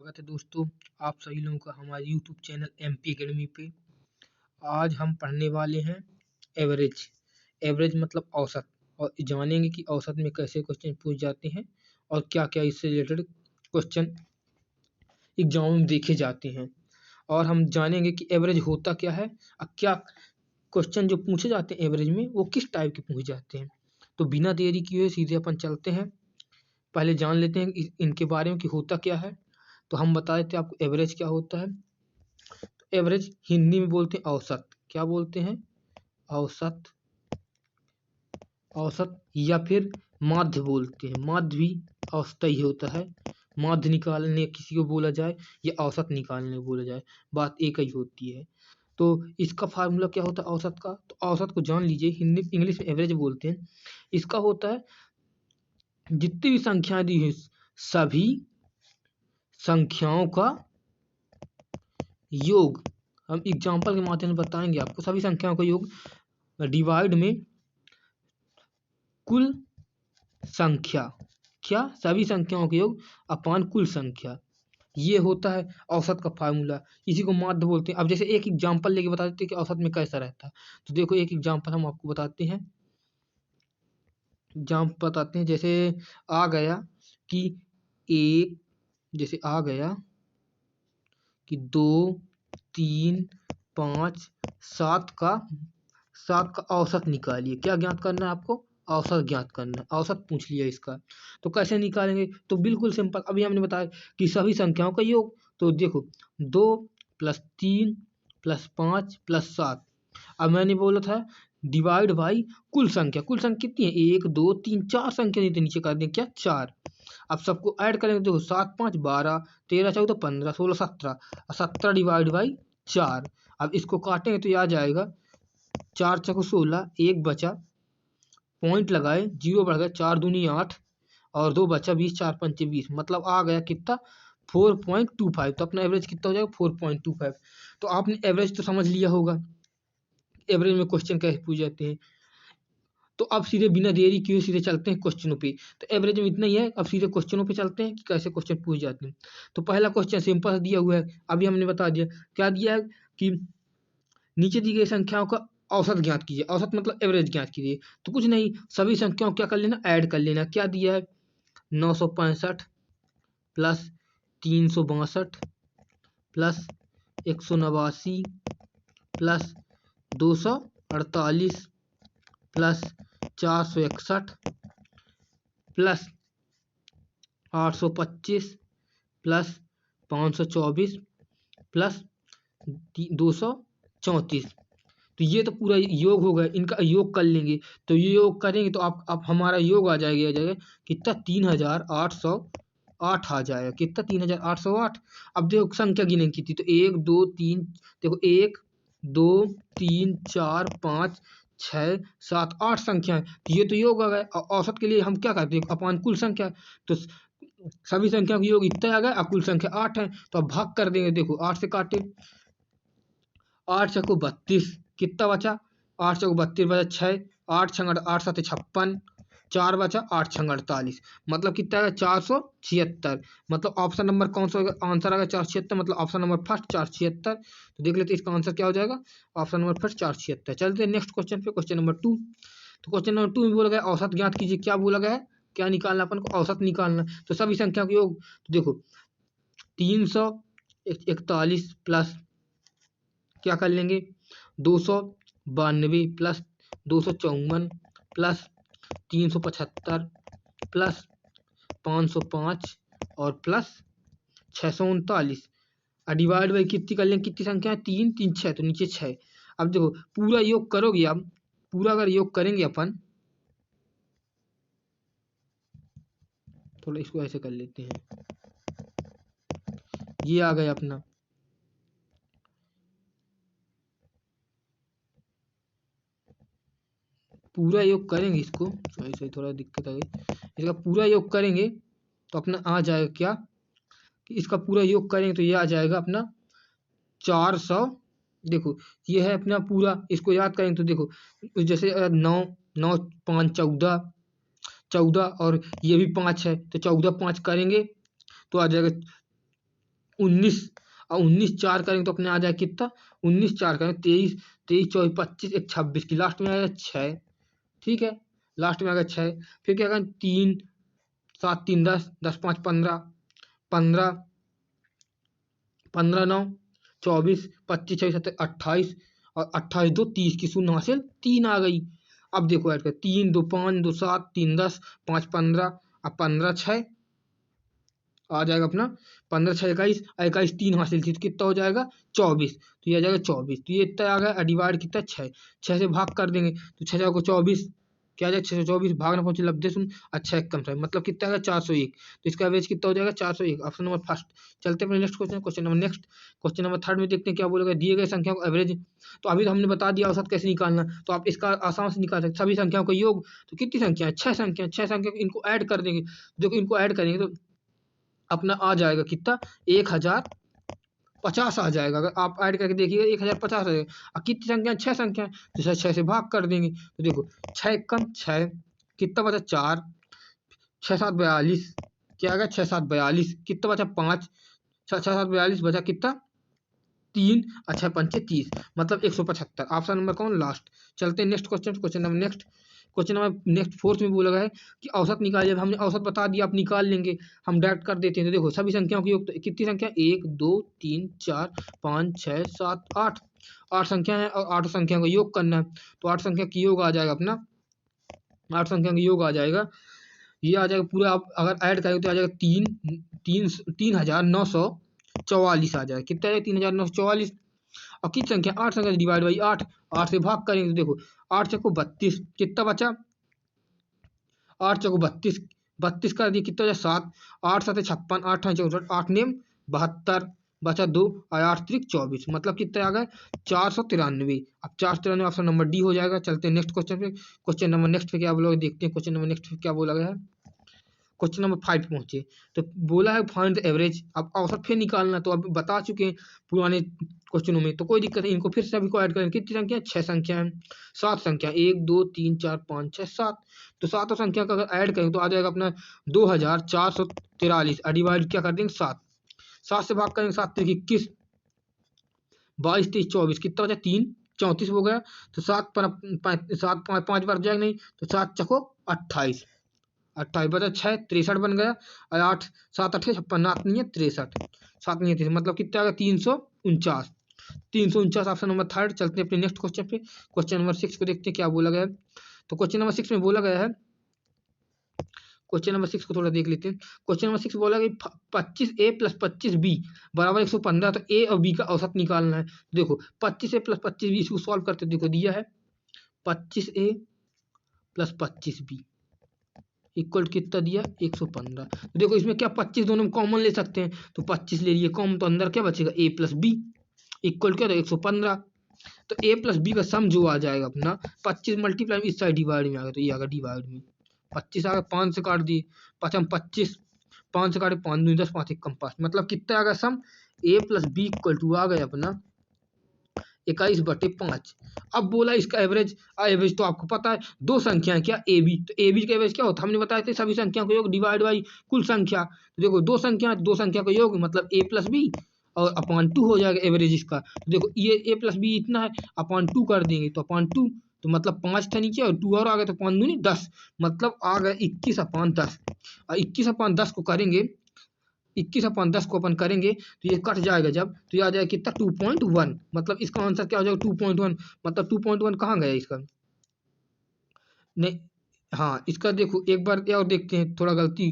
स्वागत है दोस्तों, आप सभी लोगों का हमारे YouTube चैनल MP एकेडमी पे। आज हम पढ़ने वाले हैं एवरेज। एवरेज मतलब औसत, और जानेंगे कि औसत में कैसे क्वेश्चन पूछ जाते हैं और क्या क्या इससे रिलेटेड क्वेश्चन एग्जाम में देखे जाते हैं। और हम जानेंगे कि एवरेज होता क्या है और क्या क्वेश्चन जो पूछे जाते हैं एवरेज में वो किस टाइप के पूछे जाते हैं। तो बिना देरी किए सीधे अपन चलते हैं, पहले जान लेते हैं इनके बारे में कि होता क्या है। तो हम बता देते हैं आपको एवरेज क्या होता है। तो एवरेज हिंदी में बोलते हैं औसत। क्या बोलते हैं? औसत। औसत या फिर माध्य बोलते हैं। माध्य भी औसत ही होता है। माध्य निकालने किसी को बोला जाए या औसत निकालने बोला जाए, बात एक ही होती है। तो इसका फार्मूला क्या होता है औसत का? तो औसत को जान लीजिए, हिंदी इंग्लिश में एवरेज बोलते हैं। इसका होता है जितनी भी संख्याएं दी है सभी संख्याओं का योग। हम एग्जाम्पल के माध्यम से बताएंगे आपको। सभी संख्याओं का योग डिवाइड में कुल संख्या। क्या? सभी संख्याओं का योग अपान कुल संख्या। ये होता है औसत का फार्मूला। इसी को माध्य बोलते हैं। अब जैसे एक एग्जाम्पल लेके बता देते हैं कि औसत में कैसा रहता है। तो देखो एक एग्जाम्पल हम आपको बताते हैं। एग्जाम्पल बताते हैं, जैसे आ गया कि एक, जैसे आ गया कि 2, 3, 5, 7 का औसत निकालिए। क्या ज्ञात करना है आपको? औसत ज्ञात करना है। औसत पूछ लिया इसका, तो कैसे निकालेंगे? तो बिल्कुल सिंपल, अभी हमने बताया कि सभी संख्याओं का योग। तो देखो 2 + 3 + 5 + 7। अब मैंने बोला था डिवाइड बाई कुल संख्या। कुल संख्या कितनी है? 1, 2, 3, 4 संख्या दी, तो नीचे कर दें क्या? 4। अब सबको ऐड करेंगे, देखो 7, 5, 12, 13, 14, 15, 16, 17। 17 डिवाइड बाई 4। अब इसको काटेंगे तो ये आ जाएगा 4 × 16, 1 बचा, पॉइंट लगाए, 0 बढ़ गया, 4 दूनी 8 और 2 बचा 20, 4 पंचे 20। मतलब आ गया कितना? 4.25। तो अपना एवरेज कितना हो जाएगा? 4.25। तो आपने एवरेज तो समझ लिया होगा, एवरेज में क्वेश्चन कैसे पूछ जाते हैं। तो अब सीधे बिना देरी किए सीधे चलते हैं क्वेश्चनों पे। तो एवरेज में इतना ही है, अब सीधे क्वेश्चनों पे चलते हैं कि कैसे क्वेश्चन पूछ जाते हैं। तो पहला क्वेश्चन सिंपल दिया हुआ है, अभी हमने बता दिया। क्या दिया है कि नीचे दी गई संख्याओं का औसत ज्ञात कीजिए। औसत मतलब एवरेज ज्ञात कीजिए। तो कुछ नहीं, सभी संख्याओं क्या कर लेना? ऐड कर लेना। क्या दिया है? 965 + 362 + 189 + 248 + 461 + 825 + 524 + 234। तो ये तो पूरा योग हो गया, इनका योग कर लेंगे। तो ये योग करेंगे तो आप हमारा योग आ जाएगा कितना? 3808 आ जाएगा। कितना? 3808। अब देखो संख्या गिनेंगे कितनी, तो 1, 2, 3, देखो 1, 2, 3, 4, 5, 6, 7, 8 संख्या है। तो ये तो योग आ गए। औसत के लिए हम क्या करते हैं? अपान कुल संख्या। तो सभी संख्या का योग इतना आ गया, कुल संख्या 8 है, तो अब भाग कर देंगे। देखो 8 से काटे, 8 × 32, कितना बचा? 8 × 32 बचा 6, 8 × 8 7 56, 4 बचा, 8 × 48, मतलब कितना है? 476। मतलब ऑप्शन नंबर कौन सा होगा? आंसर आएगा 476, मतलब ऑप्शन नंबर फर्स्ट 476। तो देख लेते इसका आंसर क्या हो जाएगा। Option number first 476। चलते हैं नेक्स्ट क्वेश्चन पे, क्वेश्चन नंबर 2। तो क्वेश्चन नंबर 2 में बोला गया औसत ज्ञात कीजिए। क्या बोला गया है? क्या निकालना अपन को? औसत निकालना। तो सभी संख्या का योग, तो देखो 341 प्लस क्या कर लेंगे? 292 + 254 + 375 + 505 और प्लस 639। डिवाइड बाई कितनी कर लेंगे? कितनी संख्या है? 3, 3, 6, तो नीचे 6। अब देखो पूरा योग करोगे, अब पूरा अगर योग करेंगे अपन, थोड़ा इसको ऐसे कर लेते हैं। ये आ गया अपना, पूरा योग करेंगे इसको, सही थोड़ा दिक्कत आ गई। इसका पूरा योग करेंगे तो अपना आ जाएगा क्या कि इसका पूरा योग करेंगे तो ये आ जाएगा अपना 400। देखो ये है अपना पूरा, इसको याद करेंगे तो देखो जैसे 9, 9, 5, 14, 14 और ये भी 5 है, तो 14, 5 करेंगे तो आ जाएगा 19 और 19 4 करेंगे तो अपने आ जाए कितना, 19 4 करेंगे 23, 23 24 25 एक 26 की लास्ट में आएगा 6। ठीक है, लास्ट में आएगा 6। फिर क्या करें, 3 7 3 10, 10 5 15, 15 15 9 24 25 26 27 28 और 28 2 30 की शून्य हासिल 3 आ गई। अब देखो ऐड कर, 3 2 5 2 7 3 10 5 15 अब 15 6 आ जाएगा अपना 15 6 21, 21 3 हासिल थी तो कितना हो जाएगा 24। तो ये आ जाएगा 24। तो ये इतना आ गया, डिवाइड कितना 6, 6 से भाग कर देंगे तो 6 को 24 क्या आ जाएगा 624 भाग ना पहुंचे लब्धे सुन, अच्छा एक कम था मतलब कितना आएगा 401। तो इसका एवरेज कितना हो जाएगा 401, ऑप्शन नंबर फर्स्ट। चलते हैं next question, question number third में देखते हैं क्या बोलेगा, दिए गए संख्या को एवरेज। तो अभी तो हमने बता दिया औसत कैसे निकालना, तो आप इसका आसान से निकाल सकते सभी संख्याओं का योग। तो कितनी संख्या है, 6 संख्या, 6 संख्या इनको ऐड कर देंगे। देखो इनको ऐड करेंगे तो अपना आ जाएगा कितना 1050 आ जाएगा। अगर आप ऐड करके देखिएगा 1050 आ जाएगा। और कितनी संख्या, 6 संख्या, तो 6 से भाग कर देंगे तो देखो 6 कम 6 कितना बचा 4, 6 7 42 क्या आ गया 6 7 42 कितना बचा 5, 6 7 42 बचा कितना 3, अच्छा 5 30 मतलब 175। ऑप्शन नंबर कौन लास्ट। चलते हैं next question, question number next fourth में बोला गया है कि औसत निकालिए। हमने औसत बता दिया, आप निकाल लेंगे, हम डायरेक्ट कर देते हैं। तो देखो सभी संख्याओं की योग, तो कितनी संख्या 1 2 3 4 5 6 7 8, 8 संख्या है और 8 संख्या का योग करना है। तो 8 संख्या की योग आ जाएगा अपना, 8 संख्या का योग आ जाएगा, ये आ जाएगा पूरा। आप अगर ऐड करेंगे तो आ जाएगा 3944 आ जाएगा। कितना है 3944। और किस संख्या 8 संख्या से डिवाइड बाई 8, 8 से भाग करेंगे तो देखो 8 चको 32 कितना बचा 8 चको 32, 32 कर दिए कितना बचा 7, 8 7 56, 8 64, 8 नेम 72 बचा 2 और 8 त्रिक 24 मतलब कितना आ गया 493। अब 493 ऑप्शन नंबर डी हो जाएगा। चलते हैं नेक्स्ट क्वेश्चन पे, क्वेश्चन नंबर नेक्स्ट पे क्या बोला देखते हैं। क्वेश्चन नंबर नेक्स्ट पे क्या बोला गया है, क्वेश्चन नंबर 5 पहुंचे तो बोला है फाइंड द एवरेज। अब औसत फिर निकालना, तो अब बता चुके हैं पुराने क्वेश्चनों में, तो कोई दिक्कत नहीं, इनको फिर सभी को ऐड करें। कितनी संख्या 6 संख्या है, 7 संख्या 1 2 3 4 5 6 7, तो 7 संख्या का अगर ऐड करें तो आ जाएगा अपना 2443। डिवाइड क्या कर देंगे 7, 7 से भाग करेंगे 7 3 21, 22 23 24 कितना बचा 3 34 हो गया। तो 7 5 बार जाएगा नहीं, तो 7 चको 28, 28 बचा 6 63 बन गया। और 8 7 8 56 नात नहीं है 63, 7 नहीं है 63 मतलब कितना आ गया 349, 349 ऑप्शन नंबर थर्ड। चलते हैं अपने नेक्स्ट क्वेश्चन पे, क्वेश्चन नंबर 6 को देखते हैं क्या बोला गया है। तो क्वेश्चन नंबर 6 में बोला गया है, क्वेश्चन नंबर 6 को थोड़ा देख लेते हैं। क्वेश्चन नंबर 6 बोला कि 25a प्लस 25b बराबर 115, तो a और b का औसत निकालना है। देखो 25a प्लस 25b इसको सॉल्व करते देखो दिया है 25a प्लस 25b इक्वल कितना दिया 115। तो देखो इसमें क्या 25 दोनों में कॉमन ले सकते हैं, तो 25 ले लिए कॉमन, तो अंदर क्या बचेगा a प्लस बी इक्वल क्या था 115। तो a प्लस बी का सम जो आ जाएगा अपना 25 मल्टीप्लाई इस साइड डिवाइड में आ गया, तो ये आ गया डिवाइड में 25 आ गया, 5 से काट दिए 5 हम 25, 5 से काटे 5 2 10 5 1 कम 5 मतलब कितना आ गया sum a plus B equal to आ गया अपना 21/5। अब बोला इसका एवरेज, एवरेज तो आपको पता है दो संख्या क्या ए बी, तो ए बी का एवरेज क्या होता है हमने बताया थे सभी संख्या का योग डिवाइड बाई कुल संख्या। तो देखो दो संख्या का योग मतलब a प्लस बी और अपॉन 2 हो जाएगा एवरेज इसका। तो देखो ये a प्लस बी इतना है, अपॉन 2 कर देंगे तो अपॉन 2, तो मतलब 5 था नीचे और 2 और आ गया, तो 5 दूनी 10 मतलब आ गया 21/10। और 21/10 को करेंगे 21/10 को अपन करेंगे तो ये कट जाएगा जब, तो ये आ जाएगा कितना 2.1 मतलब इसका आंसर क्या हो जाएगा 2.1 मतलब 2.1 कहाँ गया इसका नहीं, हाँ इसका देखो एक बार और देखते हैं, थोड़ा गलती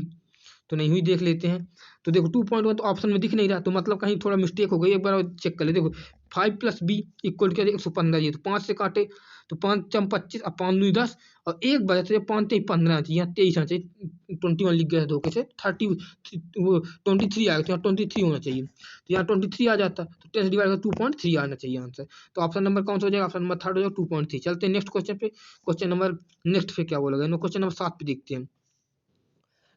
तो नहीं हुई देख लेते हैं। तो देखो 2.1 तो ऑप्शन में दिख नहीं रहा, तो मतलब कहीं थोड़ा मिस्टेक हो गई, एक बार चेक कर ले। देखो 5 प्लस बी इक्वल क्या 115, ये तो 5 से काटे तो 5 चम 25 और 5 दूनी 10 और एक बजे तो 5 3 15 चाहिए, यहाँ 23 आना चाहिए, 21 लिख गया धोखे से 30 वो 23 आ गया, तो यहाँ 23 होना चाहिए, तो यहाँ 23 आ जाता, तो 10 डिवाइड 2.3 आना चाहिए आंसर। तो ऑप्शन नंबर कौन सा हो जाएगा, ऑप्शन नंबर थर्ड हो जाएगा 2.3। चलते हैं नेक्स्ट क्वेश्चन पे, क्वेश्चन नंबर नेक्स्ट पे क्या बोला गया, क्वेश्चन नंबर 7 पे देखते हैं।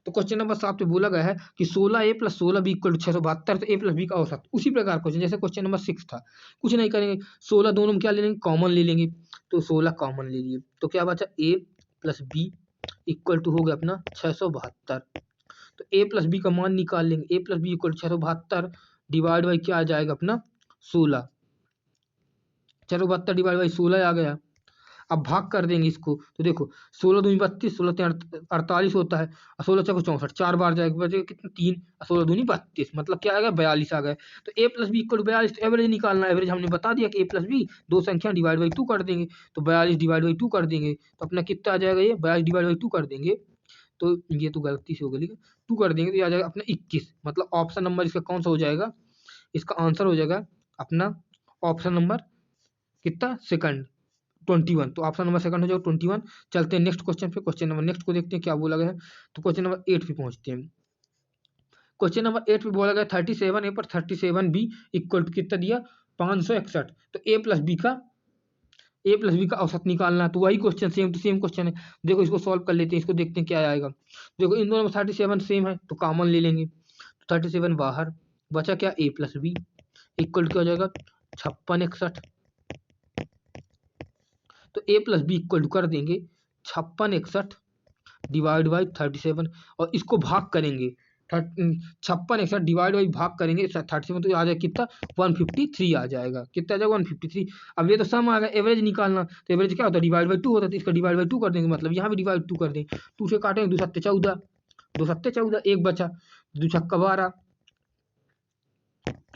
तो क्वेश्चन नंबर 7 पे बोला गया है कि 16a plus 16b equal to 672, तो a प्लस बी का औसत उसी प्रकार क्वेश्चन जैसे क्वेश्चन नंबर 6 था, कुछ नहीं करेंगे 16 दोनों में क्या ले लेंगे कॉमन ले लेंगे, तो 16 कॉमन ले लिए तो क्या बचा a plus B equal to हो गया अपना 672। तो a प्लस बी का मान निकाल लेंगे, a plus B equal 672, divide by क्या आ जाएगा अपना 16। चलो 72 डिवाइड बाई 16 आ गया। अब भाग कर देंगे इसको तो देखो 16 दूनी 32, 16 48 होता है, 16 चौको 64, 4 बार जाएगा, बचेगा कितना 3, 16 दूनी 32, मतलब क्या आ गया 42 आ गए। तो a प्लस बी इक्वल 42, तो एवरेज निकालना है। एवरेज हमने बता दिया कि a प्लस बी दो संख्या डिवाइड बाई 2 कर देंगे, तो 42 डिवाइड बाई 2 कर देंगे तो अपना कितना आ जाएगा, ये 42 डिवाइड बाई 2 कर देंगे तो ये तो गलती से हो गई, 2 कर देंगे तो ये आ जाएगा अपना 21। मतलब ऑप्शन नंबर इसका कौन सा हो जाएगा, इसका आंसर हो जाएगा अपना ऑप्शन नंबर कितना सेकंड 21। तो ऑप्शन नंबर सेकंड हो जाएगा 21। चलते हैं नेक्स्ट क्वेश्चन पे। क्वेश्चन नंबर नेक्स्ट को देखते हैं क्या बोला गया है। तो क्वेश्चन नंबर 8 पे पहुंचते हैं। क्वेश्चन नंबर 8 पे बोला गया 37 ए पर 37 बी इक्वल टू कितना दिया 561। तो ए प्लस बी का औसत निकालना है। तो वही question same to same question है। देखो इसको सॉल्व कर लेते हैं, इसको देखते हैं क्या आएगा। देखो इन दोनों में 37 सेम है तो कॉमन ले लेंगे, तो 37 बाहर बचा क्या A plus B equal to क्या हो जाएगा 5661। तो a plus B equal to कर देंगे 5661 डिवाइड बाई 37 और इसको भाग करेंगे 5661 डिवाइड बाई भाग करेंगे 37 तो आ जाएगा कितना 153 आ जाएगा। कितना आ जाएगा 153। अब ये तो सम आ गया, एवरेज निकालना। तो एवरेज क्या होता है डिवाइड बाई 2 होता है, तो इसका डिवाइड बाई 2 कर देंगे, मतलब यहाँ भी डिवाइड 2 कर देंगे। 2 से काटेंगे 2 सत्ते 14, 2 सत्ते 14, एक बचा 2 छक्का 12,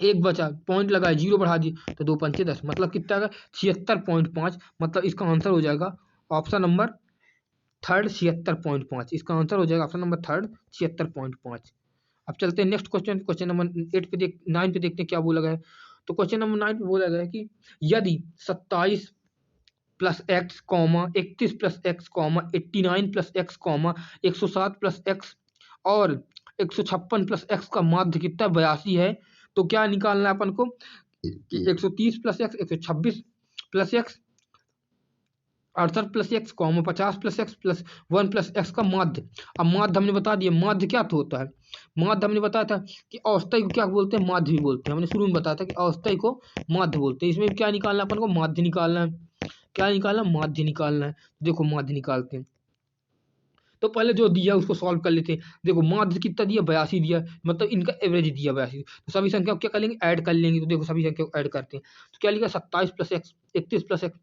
एक बचा पॉइंट लगाए 0 बढ़ा दिए तो 2 पंचे 10, मतलब कितना आएगा 76.5। मतलब इसका आंसर हो जाएगा ऑप्शन नंबर थर्ड 76.5। इसका आंसर हो जाएगा ऑप्शन नंबर थर्ड 76.5। अब चलते हैं नेक्स्ट क्वेश्चन। क्वेश्चन नंबर 8 पे 9 पे देखते हैं क्या बोला गया है। तो क्वेश्चन नंबर 9 पे बोला गया है कि यदि 27 plus x comma 31 plus x comma 89 plus x comma 107 plus x और 156 प्लस एक्स का माध्य कितना 82 है, तो क्या निकालना है अपन को कि 130 plus x 126 plus x 68 plus x comma 50 plus x plus 1 plus x का माध्य। अब माध्य हमने बता दिया, माध्य क्या होता है, माध्य हमने बताया था कि औसतय को क्या बोलते हैं, माध्य भी बोलते हैं। हमने शुरू में बताया था कि औसतय को माध्य बोलते हैं। इसमें क्या निकालना है अपन को, माध्य निकालना है। क्या निकालना, माध्य निकालना है। देखो माध्य निकालते हैं तो पहले जो दिया उसको सॉल्व कर लेते हैं। देखो माध्य कितना दिया 82 दिया, मतलब इनका एवरेज दिया 82। तो सभी संख्या को क्या कर लेंगे ऐड कर लेंगे। तो देखो सभी संख्या को ऐड करते हैं तो क्या लिखा 27 plus x 31 plus x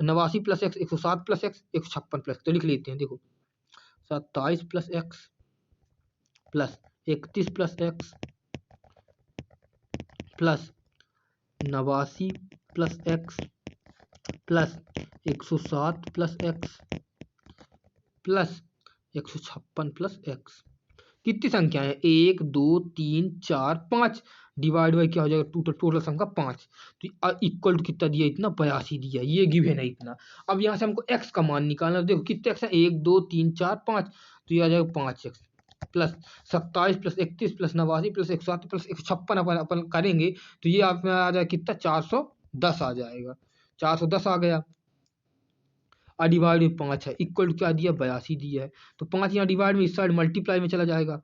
89 plus x 107 plus x 156 plus. तो लिख लेते हैं देखो 27 plus x plus 31 plus x plus 89 plus x plus 107 plus x plus 156 plus x. कितनी संख्या है 1 2 3 4 5 डिवाइड बाई क्या हो जाएगा टोटल संख्या 5। तो इक्वल टू कितना दिया इतना 82 दिया, ये गिवन है इतना। अब यहाँ से हमको x का मान निकालना। देखो कितने x है 1 2 3 4 5, तो ये आ जाएगा 5x plus 27 plus 31 plus 89 plus 107 plus 156 अपन करेंगे तो ये आप में आ जाएगा कितना 410 आ जाएगा। 410 आ गया और डिवाइड में 5 है इक्वल टू क्या दिया 82 दिया है। तो 5 यहाँ डिवाइड में इस साइड मल्टीप्लाई में चला जाएगा।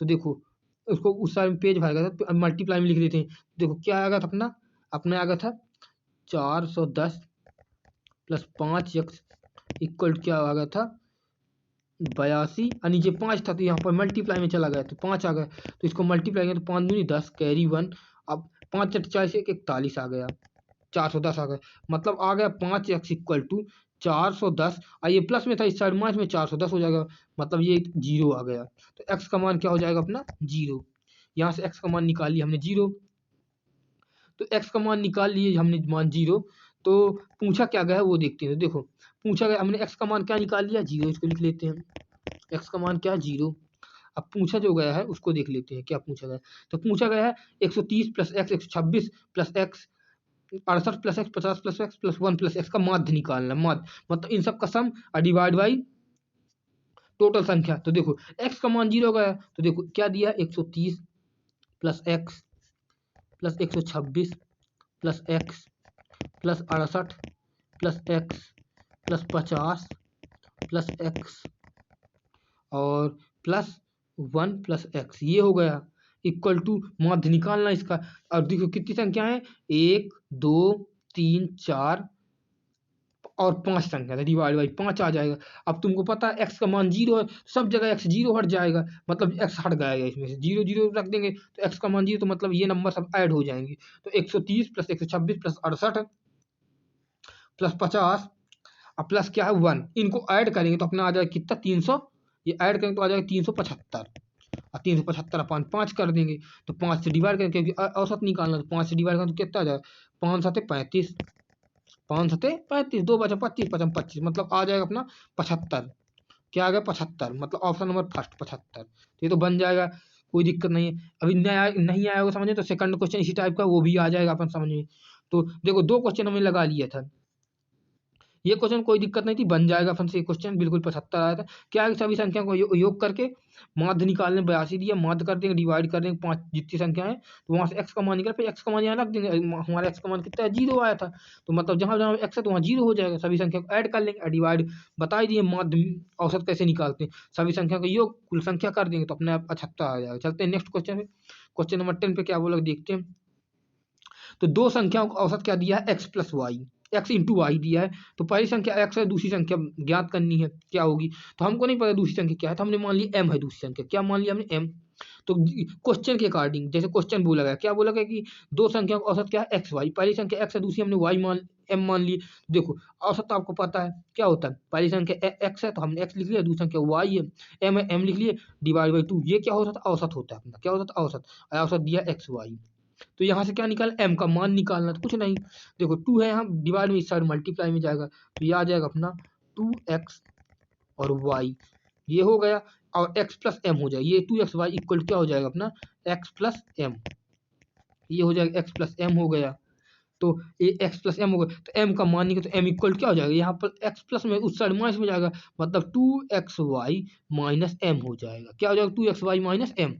तो देखो उसको उस साइड में पेज भरेगा तो मल्टीप्लाई में लिख देते हैं। देखो क्या आ गया था अपना आ गया था 410 प्लस 5x इक्वल टू क्या आ गया था 82 और नीचे 5 था तो यहाँ पर मल्टीप्लाई में चला गया तो 5 आ गया। तो इसको मल्टीप्लाई किया तो 5 दूनी 10 कैरी 1। अब 5 चट 40 41 आ गया 410 आ गया। मतलब आ गया 5x इक्वल टू 410 और ये प्लस में था इस साइड माइनस में 410 हो जाएगा, मतलब ये 0 आ गया। तो x का मान क्या हो जाएगा अपना 0। यहाँ से x का मान निकाल लिया हमने 0। तो x का मान निकाल लिए हमने मान 0। तो पूछा क्या गया है वो देखते हैं। तो देखो पूछा गया हमने x का मान क्या निकाल लिया 0, इसको लिख लेते हैं x का मान क्या है 0। अब पूछा जो गया है उसको देख लेते हैं क्या पूछा गया है। तो पूछा गया है 130 plus x 126 plus x 68 plus x 50 plus x plus 1 plus x का माध्य निकालना। माध्य मतलब इन सब का सम और डिवाइड बाई टोटल संख्या। तो देखो x का मान 0 गया तो देखो क्या दिया 130 plus x plus 126 plus x plus 68 plus x plus 50 plus x और प्लस 1 प्लस एक्स, ये हो गया इक्वल टू माध्य निकालना इसका। और देखो कितनी संख्या है 1 2 3 4 और 5 संख्या था, डिवाइड बाई 5 आ जाएगा। अब तुमको पता है x का मान 0 है, सब जगह x 0 हट जाएगा, मतलब x हट जाएगा इसमें से, 0 0 रख देंगे तो x का मान 0, तो मतलब ये नंबर सब ऐड हो जाएंगे। तो 130 प्लस 126 प्लस 68 प्लस 50 और प्लस क्या है 1, इनको ऐड करेंगे तो अपना आ जाएगा कितना 300, ये ऐड करेंगे तो आ जाएगा 375 और 375 अपन 5 कर देंगे, तो 5 से डिवाइड करेंगे क्योंकि औसत निकालना, तो 5 से डिवाइड करेंगे तो कितना आ जाएगा 5 7 35, 5 7 35, 2 बचा 25, 25 25, मतलब आ जाएगा अपना 75। क्या आ गया 75, मतलब ऑप्शन नंबर फर्स्ट 75। तो ये तो बन जाएगा, कोई दिक्कत नहीं है। अभी नहीं आया होगा समझ में, तो सेकंड क्वेश्चन इसी टाइप का वो भी आ जाएगा अपन समझ में। तो देखो 2 क्वेश्चन हमने लगा लिया था, ये क्वेश्चन कोई दिक्कत नहीं थी, बन जाएगा अपन से। क्वेश्चन बिल्कुल 75 आया था। क्या है सभी संख्या को योग करके माध्य निकालने 82 दिया, माध्य कर देंगे डिवाइड कर देंगे 5 जितनी संख्या है, तो वहां से x का मान निकल, फिर x का मान यहाँ रख देंगे। हमारा x का मान कितना है 0 आया था, तो मतलब जहां जहां x है तो वहाँ 0 हो जाएगा। सभी संख्या को ऐड कर लेंगे, डिवाइड बता ही दिए, माध्य औसत कैसे निकालते हैं, सभी संख्या का योग कुल संख्या कर देंगे तो अपने आप 75 आ जाएगा। चलते हैं नेक्स्ट क्वेश्चन पे, क्वेश्चन नंबर 10 पे क्या बोला देखते हैं। तो 2 संख्याओं का औसत क्या दिया है x plus Y, x into Y दिया है। तो पहली संख्या x है, दूसरी संख्या ज्ञात करनी है क्या होगी, तो हमको नहीं पता दूसरी संख्या क्या है, तो हमने मान लिया m है दूसरी संख्या, क्या मान लिया हमने m। तो क्वेश्चन के अकॉर्डिंग जैसे क्वेश्चन बोला गया, क्या बोला गया कि 2 संख्या का औसत क्या है x y, पहली संख्या x है, दूसरी हमने y मान m मान ली। देखो औसत तो आपको पता है क्या होता है, पहली संख्या x है तो हमने x लिख लिया, दूसरी संख्या y है m है m लिख लिए, डिवाइड बाई 2, ये क्या होता है औसत होता है अपना, क्या होता है औसत, औसत दिया x y। तो यहाँ से क्या निकालना, m का मान निकालना, तो कुछ नहीं, देखो 2 है यहाँ, डिवाइड में इस साइड मल्टीप्लाई में जाएगा, तो ये आ जाएगा अपना 2x और y, ये हो गया, और x प्लस m हो जाएगा, ये 2xy इक्वल क्या हो जाएगा अपना x प्लस m, ये हो जाएगा x प्लस m हो गया। तो ये x प्लस m हो गया, तो m का मान निकले तो m इक्वल क्या हो जाएगा, यहाँ पर x प्लस में उस साइड माइनस में जाएगा, मतलब 2xy माइनस m हो जाएगा। क्या हो जाएगा 2xy माइनस m,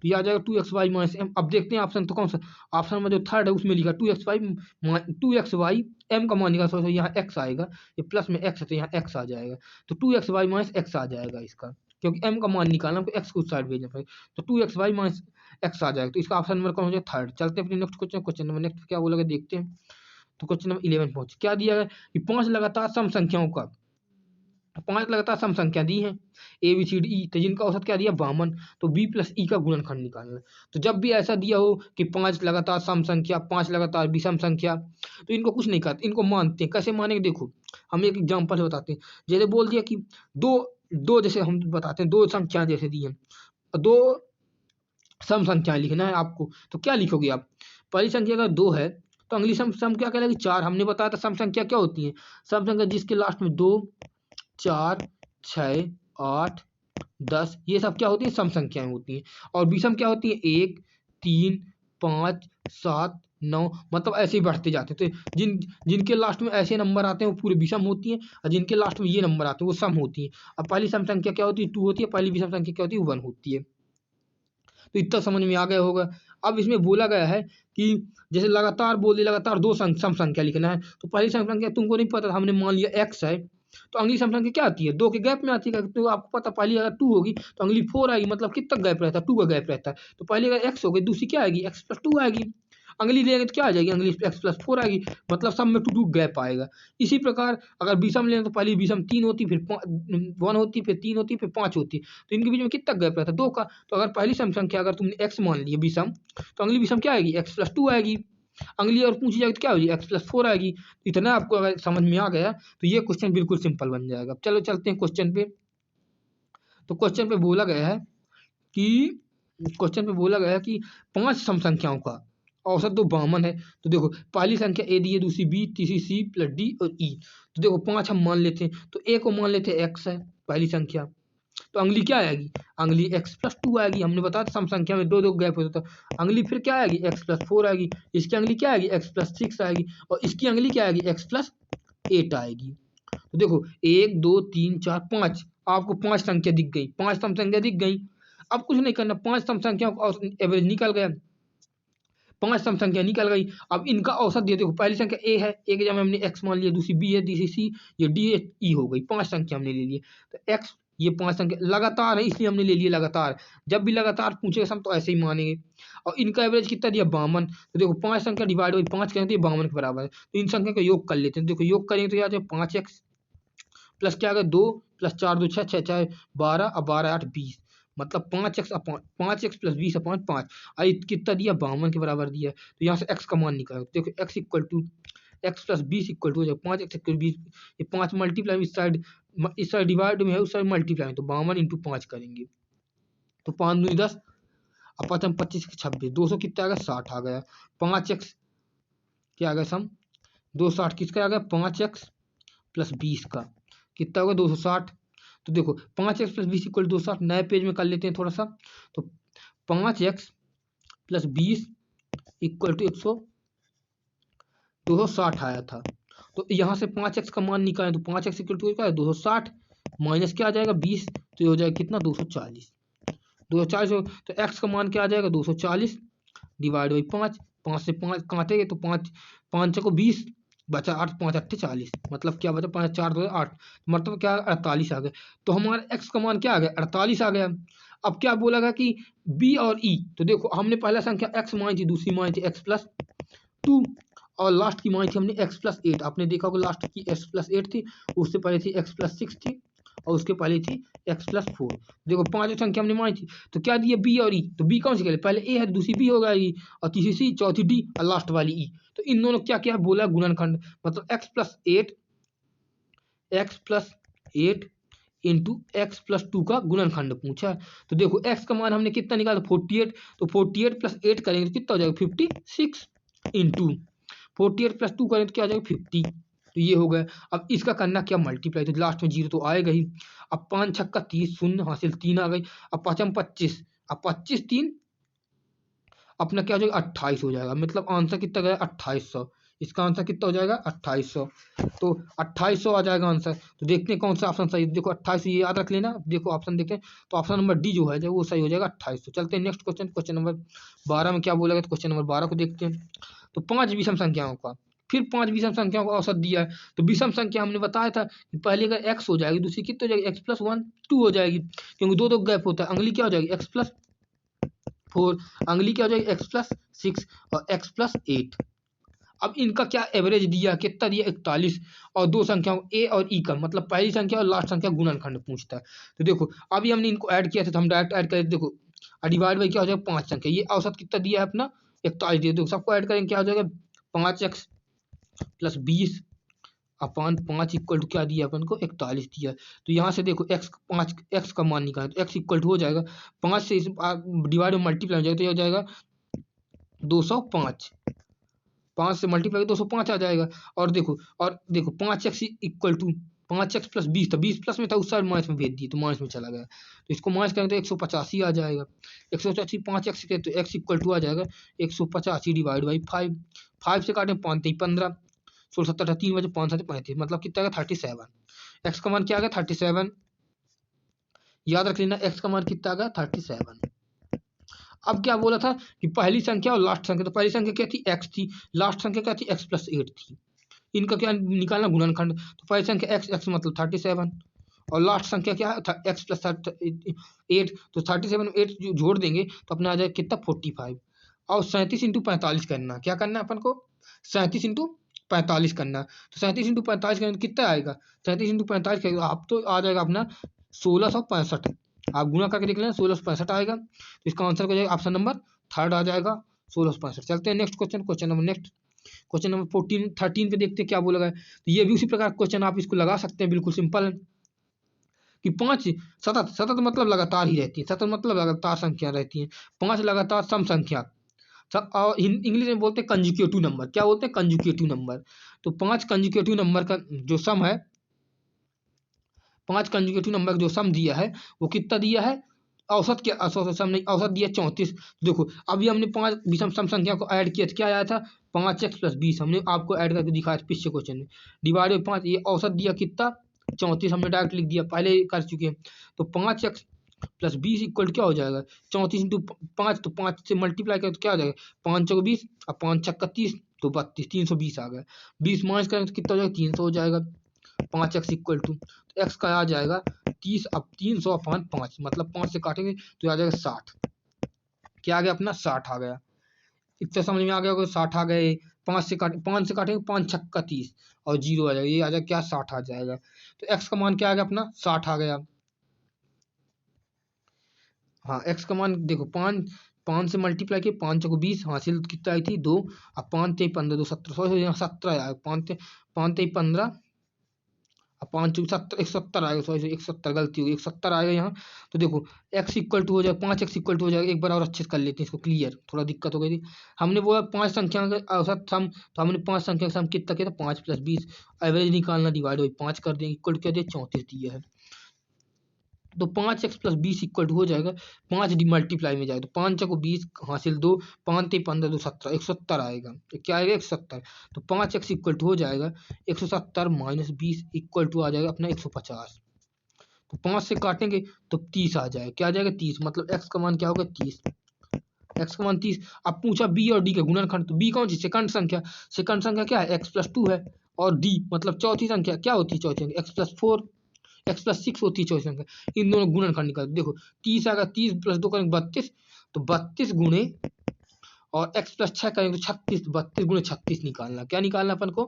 तो ये आ जाएगा 2xy माइनस m। अब देखते हैं ऑप्शन तो कौन सा, ऑप्शन में जो थर्ड है उसमें लिखा 2xy m का मान निकाला, तो यहाँ x आएगा, ये प्लस में x है तो यहाँ x आ जाएगा, तो 2xy माइनस x आ जाएगा इसका, क्योंकि m का मान निकालना हमको x को उस साइड भेजना पड़ेगा, तो 2xy माइनस x आ जाएगा। तो इसका ऑप्शन नंबर कौन हो जाएगा थर्ड। चलते हैं अपने next question, question number next क्या बोला देखते हैं। तो क्वेश्चन नंबर 11 पहुंचे, क्या दिया है कि 5 लगातार सम संख्याओं का, 5 लगातार सम संख्या दी है A B C D E, तो जिनका औसत क्या दिया 52, तो बी प्लस ई का गुणनखंड निकालना है। तो जब भी ऐसा दिया हो कि 5 लगातार सम संख्या, 5 लगातार विषम संख्या, तो इनको कुछ नहीं करते, इनको मानते हैं। कैसे मानेंगे देखो, हम एक एग्जाम्पल बताते हैं। जैसे बोल दिया कि दो जैसे हम बताते हैं, 2 संख्या जैसे दी है, 2 सम संख्या लिखना है आपको, तो क्या लिखोगे आप, पहली संख्या अगर 2 है तो अगली सम क्या कहलाएगी 4। हमने बताया था सम संख्या क्या होती है, सम संख्या जिसके लास्ट में 2 4 6 8 10, ये सब क्या होती है सम संख्याएं होती हैं। और विषम क्या होती है 1 3 5 7 9, मतलब ऐसे ही बढ़ते जाते थे। जिनके लास्ट में ऐसे नंबर आते हैं वो पूरे विषम होती हैं, और जिनके लास्ट में ये नंबर आते हैं वो सम होती हैं। अब पहली सम संख्या क्या होती है 2 होती है, पहली विषम संख्या क्या होती है 1 होती है। तो इतना समझ में आ गया होगा। अब इसमें बोला गया है कि जैसे लगातार बोले, लगातार 2 सम संख्या लिखना है, तो पहली सम संख्या तुमको नहीं पता, हमने मान लिया x है, तो अगली सम संख्या क्या आती है 2 के गैप में आती है, तो आपको पता पहली अगर 2 होगी तो अगली 4 आएगी, मतलब कितना गैप रहता है 2 का गैप रहता है। तो पहली अगर x हो गई, दूसरी क्या आएगी x प्लस 2 आएगी, अगली लेंगे तो क्या आ जाएगी अगली x प्लस 4 आएगी, मतलब सब में 2 गैप आएगा। इसी प्रकार अगर विषम लें तो पहली विषम 3 होती, फिर 1 होती, फिर 3 होती, फिर 5 होती, तो इनके बीच में कितना गैप रहता है 2 का। तो अगर पहली सम संख्या अगर तुमने x मान ली विषम, तो अगली विषम क्या आएगी x प्लस 2 आएगी, अगली और पूछी जाएगी तो क्या होगी x प्लस 4 आएगी। इतना आपको अगर समझ में आ गया तो ये क्वेश्चन बिल्कुल सिंपल बन जाएगा। चलो चलते हैं क्वेश्चन पे। तो क्वेश्चन पे बोला गया है कि 5 सम संख्याओं का औसत तो 52 है। तो देखो पहली संख्या ए दी है, दूसरी बी, तीसरी सी प्लस डी और ई। तो देखो 5 हम मान लेते हैं, तो ए को मान लेते हैं x है पहली संख्या, तो अगली क्या आएगी अगली x प्लस 2 आएगी। हमने बताया था सम संख्या में 2 गैप होता था। अगली फिर क्या आएगी x प्लस 4 आएगी, इसकी अगली क्या आएगी x प्लस 6 आएगी, और इसकी अगली क्या आएगी x प्लस 8 आएगी। तो देखो 1 2 3 4 5, आपको 5 संख्या दिख गई, 5 सम संख्या दिख गई। अब कुछ नहीं करना, 5 सम संख्याओं का एवरेज निकल गया, 5 सम संख्या निकल गई। अब इनका औसत दिया, देखो पहली संख्या a है, a के जगह हमने x मान लिया, दूसरी b है, तीसरी c, ये d है, e हो गई, 5 संख्या हमने ले ली। तो x ये 5 संख्या लगातार है इसलिए हमने ले लिया लगातार। जब भी लगातार पूछेगा सम तो ऐसे ही मानेंगे। और इनका एवरेज कितना दिया 52, तो देखो 5 संख्या डिवाइड बाई 5 करेंगे तो 52 के बराबर है। तो इन संख्या का योग कर लेते हैं। देखो योग करेंगे तो क्या आ जाएगा 5x प्लस क्या आ गया 2 प्लस 4 2 6 6 6 12 और 12 8 20, मतलब 5x प्लस 20/5 और कितना दिया 52 के बराबर दिया है। तो यहाँ से x का मान निकालो। देखो x equal to x plus 20 equal to हो जाएगा 5x इक्वल 20, ये 5 मल्टीप्लाई इस साइड डिवाइड में है उस साइड मल्टीप्लाई में, तो 52 इंटू 5 करेंगे तो 5 दूनी 10 और 5 25 26 200 कितना आ गया 60 आ गया। 5x क्या आ गया सम 260 किसका आ गया 5x प्लस 20 का कितना होगा 260। तो देखो 5x प्लस 20 इक्वल 260, नए पेज में कर लेते हैं थोड़ा सा। तो 5x प्लस 20 इक्वल टू 260 आया था। तो यहाँ से 5x का मान निकालें तो 5x इक्वल टू क्या है 260 माइनस क्या आ जाएगा 20, तो ये हो जाएगा कितना 240 हो। तो x का मान क्या आ जाएगा 240 डिवाइड बाई 5, 5 से 5 काटेंगे तो 5 को 20 बचा 8 5 8 40, मतलब क्या बचा 5 4 2 8, मतलब क्या 48 आ गया। तो हमारा x का मान क्या आ गया 48 आ गया। अब क्या बोला गया कि b और e, तो देखो हमने पहला संख्या x मानी थी, दूसरी मानी थी x प्लस 2 और लास्ट की मानी थी हमने x प्लस 8। आपने देखा होगा लास्ट की x प्लस 8 थी, उससे पहले थी x प्लस 6 थी और उसके पहले थी x प्लस 4। देखो 5 संख्या हमने मानी थी, तो क्या दिया b और e, तो b कौन सी गई पहले a है दूसरी b होगा e और तीसरी c चौथी d और लास्ट वाली e। तो इन दोनों क्या क्या बोला गुणनखंड, मतलब x plus 8 into x plus 2 का गुणनखंड पूछा। तो देखो x का मान हमने कितना निकाला 48, तो 48 प्लस 8 करेंगे तो कितना हो जाएगा 56 इंटू 48 प्लस 2 करें तो क्या आ जाएगा 50। तो ये हो गया। अब इसका करना क्या मल्टीप्लाई, तो लास्ट में 0 तो आएगा ही। अब 5 छक्का 30 शून्य हासिल 3 आ गई। अब 5 25, अब 25 3 अपना क्या हो जाएगा 28 हो जाएगा, मतलब आंसर कितना गया 2800। इसका आंसर कितना हो जाएगा 2800, तो 2800 आ जाएगा आंसर। तो देखते हैं कौन सा ऑप्शन सही है। देखो 28 ये याद रख लेना। देखो ऑप्शन देखें तो ऑप्शन नंबर डी जो है वो सही हो जाएगा 2800। चलते हैं नेक्स्ट क्वेश्चन नंबर 12 में क्या बोला गया, तो क्वेश्चन नंबर 12 को देखते हैं। तो 5 विषम संख्याओं का, फिर 5 विषम संख्याओं का औसत दिया है। तो विषम संख्या हमने बताया था कि पहले अगर x हो जाएगी दूसरी कितनी हो जाएगी x प्लस 1 2 हो जाएगी, क्योंकि दो गैप होता है। अंगली क्या हो जाएगी x प्लस 4, अंगली क्या हो जाएगी x प्लस 6 और x प्लस 8। अब इनका क्या एवरेज दिया कितना दिया 41, और दो संख्याओं a और e का, मतलब पहली संख्या और लास्ट संख्या गुणनखंड पूछता है। तो देखो अभी हमने इनको ऐड किया था तो हम डायरेक्ट ऐड करें। देखो डिवाइड बाई क्या हो जाएगा 5 संख्या, ये औसत कितना दिया है अपना 41 दिया। तो सबको ऐड करेंगे क्या हो जाएगा 5x plus 20 upon 5 equal to क्या दिया अपन को 41 दिया। तो यहाँ से देखो x का मान निकालें तो x इक्वल टू हो जाएगा 5 से डिवाइड में मल्टीप्लाई हो जाएगा तो ये हो जाएगा 205, 5 से मल्टीप्लाई 205 आ जाएगा। और देखो 5x equal to 5x plus 20 था, 20 प्लस में था उस साइड माइनस में भेज दिए तो माइनस में चला गया। तो इसको माइनस करेंगे तो 185 आ जाएगा। 185 5x के तो x इक्वल टू आ जाएगा 185 डिवाइड बाई 5, 5 से काटें 5 15 16 17 3 बजे 5 7 35, मतलब कितना आ गया 37। x का मान क्या आ गया 37, याद रख लेना x का मान कितना आ गया 37। अब क्या बोला था कि पहली संख्या और लास्ट संख्या, तो पहली संख्या क्या थी x थी, लास्ट संख्या क्या थी x प्लस 8 थी। इनका क्या निकालना गुणनखंड, तो पहली संख्या x मतलब 37 और लास्ट संख्या क्या है x प्लस 8, तो 37 में 8 जोड़ देंगे तो अपना आ जाएगा कितना 45। और 37 इंटू 45 करना, क्या करना है अपन को 37 इंटू 45 करना। तो 37 इंटू 45 करना तो कितना आएगा 37 इंटू 45 करेगा आप तो आ जाएगा अपना 1665। आप गुना करके देख लेना 1665 आएगा। तो इसका आंसर हो जाएगा ऑप्शन नंबर 3 आ जाएगा 1665। चलते हैं नेक्स्ट क्वेश्चन नंबर 13 पे देखते हैं क्या बोला गया। तो ये भी उसी प्रकार क्वेश्चन आप इसको लगा सकते हैं, बिल्कुल सिंपल है कि 5 सतत मतलब लगातार ही रहती है, सतत मतलब लगातार संख्या रहती है, 5 लगातार सम संख्या और इंग्लिश में बोलते हैं कंजुकेटिव नंबर। क्या बोलते हैं कंजुकेटिव नंबर। तो 5 कंजुकेटिव नंबर का जो सम है, 5 कंजुकेटिव नंबर का जो सम दिया है वो कितना दिया है, औसत सम नहीं, औसत दिया 34। देखो अभी हमने 5 विषम सम संख्या को ऐड किया तो क्या आया था 5x प्लस 20, हमने आपको ऐड करके दिखाया था पिछले क्वेश्चन में, डिवाइड बाई 5, ये औसत दिया कितना 34, हमने डायरेक्ट लिख दिया पहले कर चुके हैं। तो 5x प्लस 20 इक्वल क्या हो जाएगा 34 इंटू 5, तो 5 से मल्टीप्लाई करें तो क्या हो जाएगा 5 चौक 20 और 5 छक्का 30 तो 32, 320 आ गया। 20 माइनस करें तो कितना हो जाएगा 300 हो जाएगा। 5x इक्वल टू, तो x का आ जाएगा 30, अब 300 अपान 5, मतलब 5 से काटेंगे तो आ जाएगा 60। क्या आ गया अपना 60 आ गया। इतना समझ में आ गया होगा, 60 आ गए। 5 से काटेंगे 5 छक्का 30 और 0 आ जाएगा, ये आ जाएगा क्या 60 आ जाएगा। तो x का मान क्या आ गया अपना 60 आ गया। हाँ x का मान देखो 5 से मल्टीप्लाई किए, 5 को 20, हासिल कितना आई थी 2, अब 5 ते 15 2 17, सॉरी 17 आएगा, 5 ते 15, अब 5 70 170 आएगा, सॉरी 170 गलती होगी, 170 आएगा यहाँ। तो देखो x इक्वल टू हो जाएगा 5x इक्वल टू हो जाएगा। एक बार और अच्छे से कर लेते हैं इसको क्लियर, थोड़ा दिक्कत हो गई थी। हमने बोला 5 संख्या का औसत सम, तो हमने 5 संख्या का सम कितना किया था 5 + 20, एवरेज निकालना, डिवाइड बाई 5 कर देंगे, इक्वल टू क्या दिया 34 दिया है। तो 5x + 20 इक्वल टू हो जाएगा 5 मल्टीप्लाई में जाएगा, तो 5 को 20 हासिल 2, 5 ते 15 2 17, 170 आएगा। तो क्या आएगा 170, तो 5x इक्वल टू हो जाएगा 170 - 20 इक्वल टू आ जाएगा अपना 150। तो 5 से काटेंगे तो 30 आ जाएगा, क्या आ जाएगा 30, मतलब x का मान क्या होगा 30, x का मान 30। अब पूछा b और d का गुणनखंड, तो b कौन सी सेकंड संख्या, सेकंड संख्या क्या है x + 2 है, और d मतलब चौथी संख्या क्या होती है, चौथी संख्या x + 4 x + 6 होती है चौथी संख्या। इन दोनों गुणनखंड निकाल, देखो 30 आएगा, 30 + 2 करेंगे 32, तो 32 गुणे और x + 6 करेंगे तो 36, 32 गुणे 36 निकालना, क्या निकालना अपन को,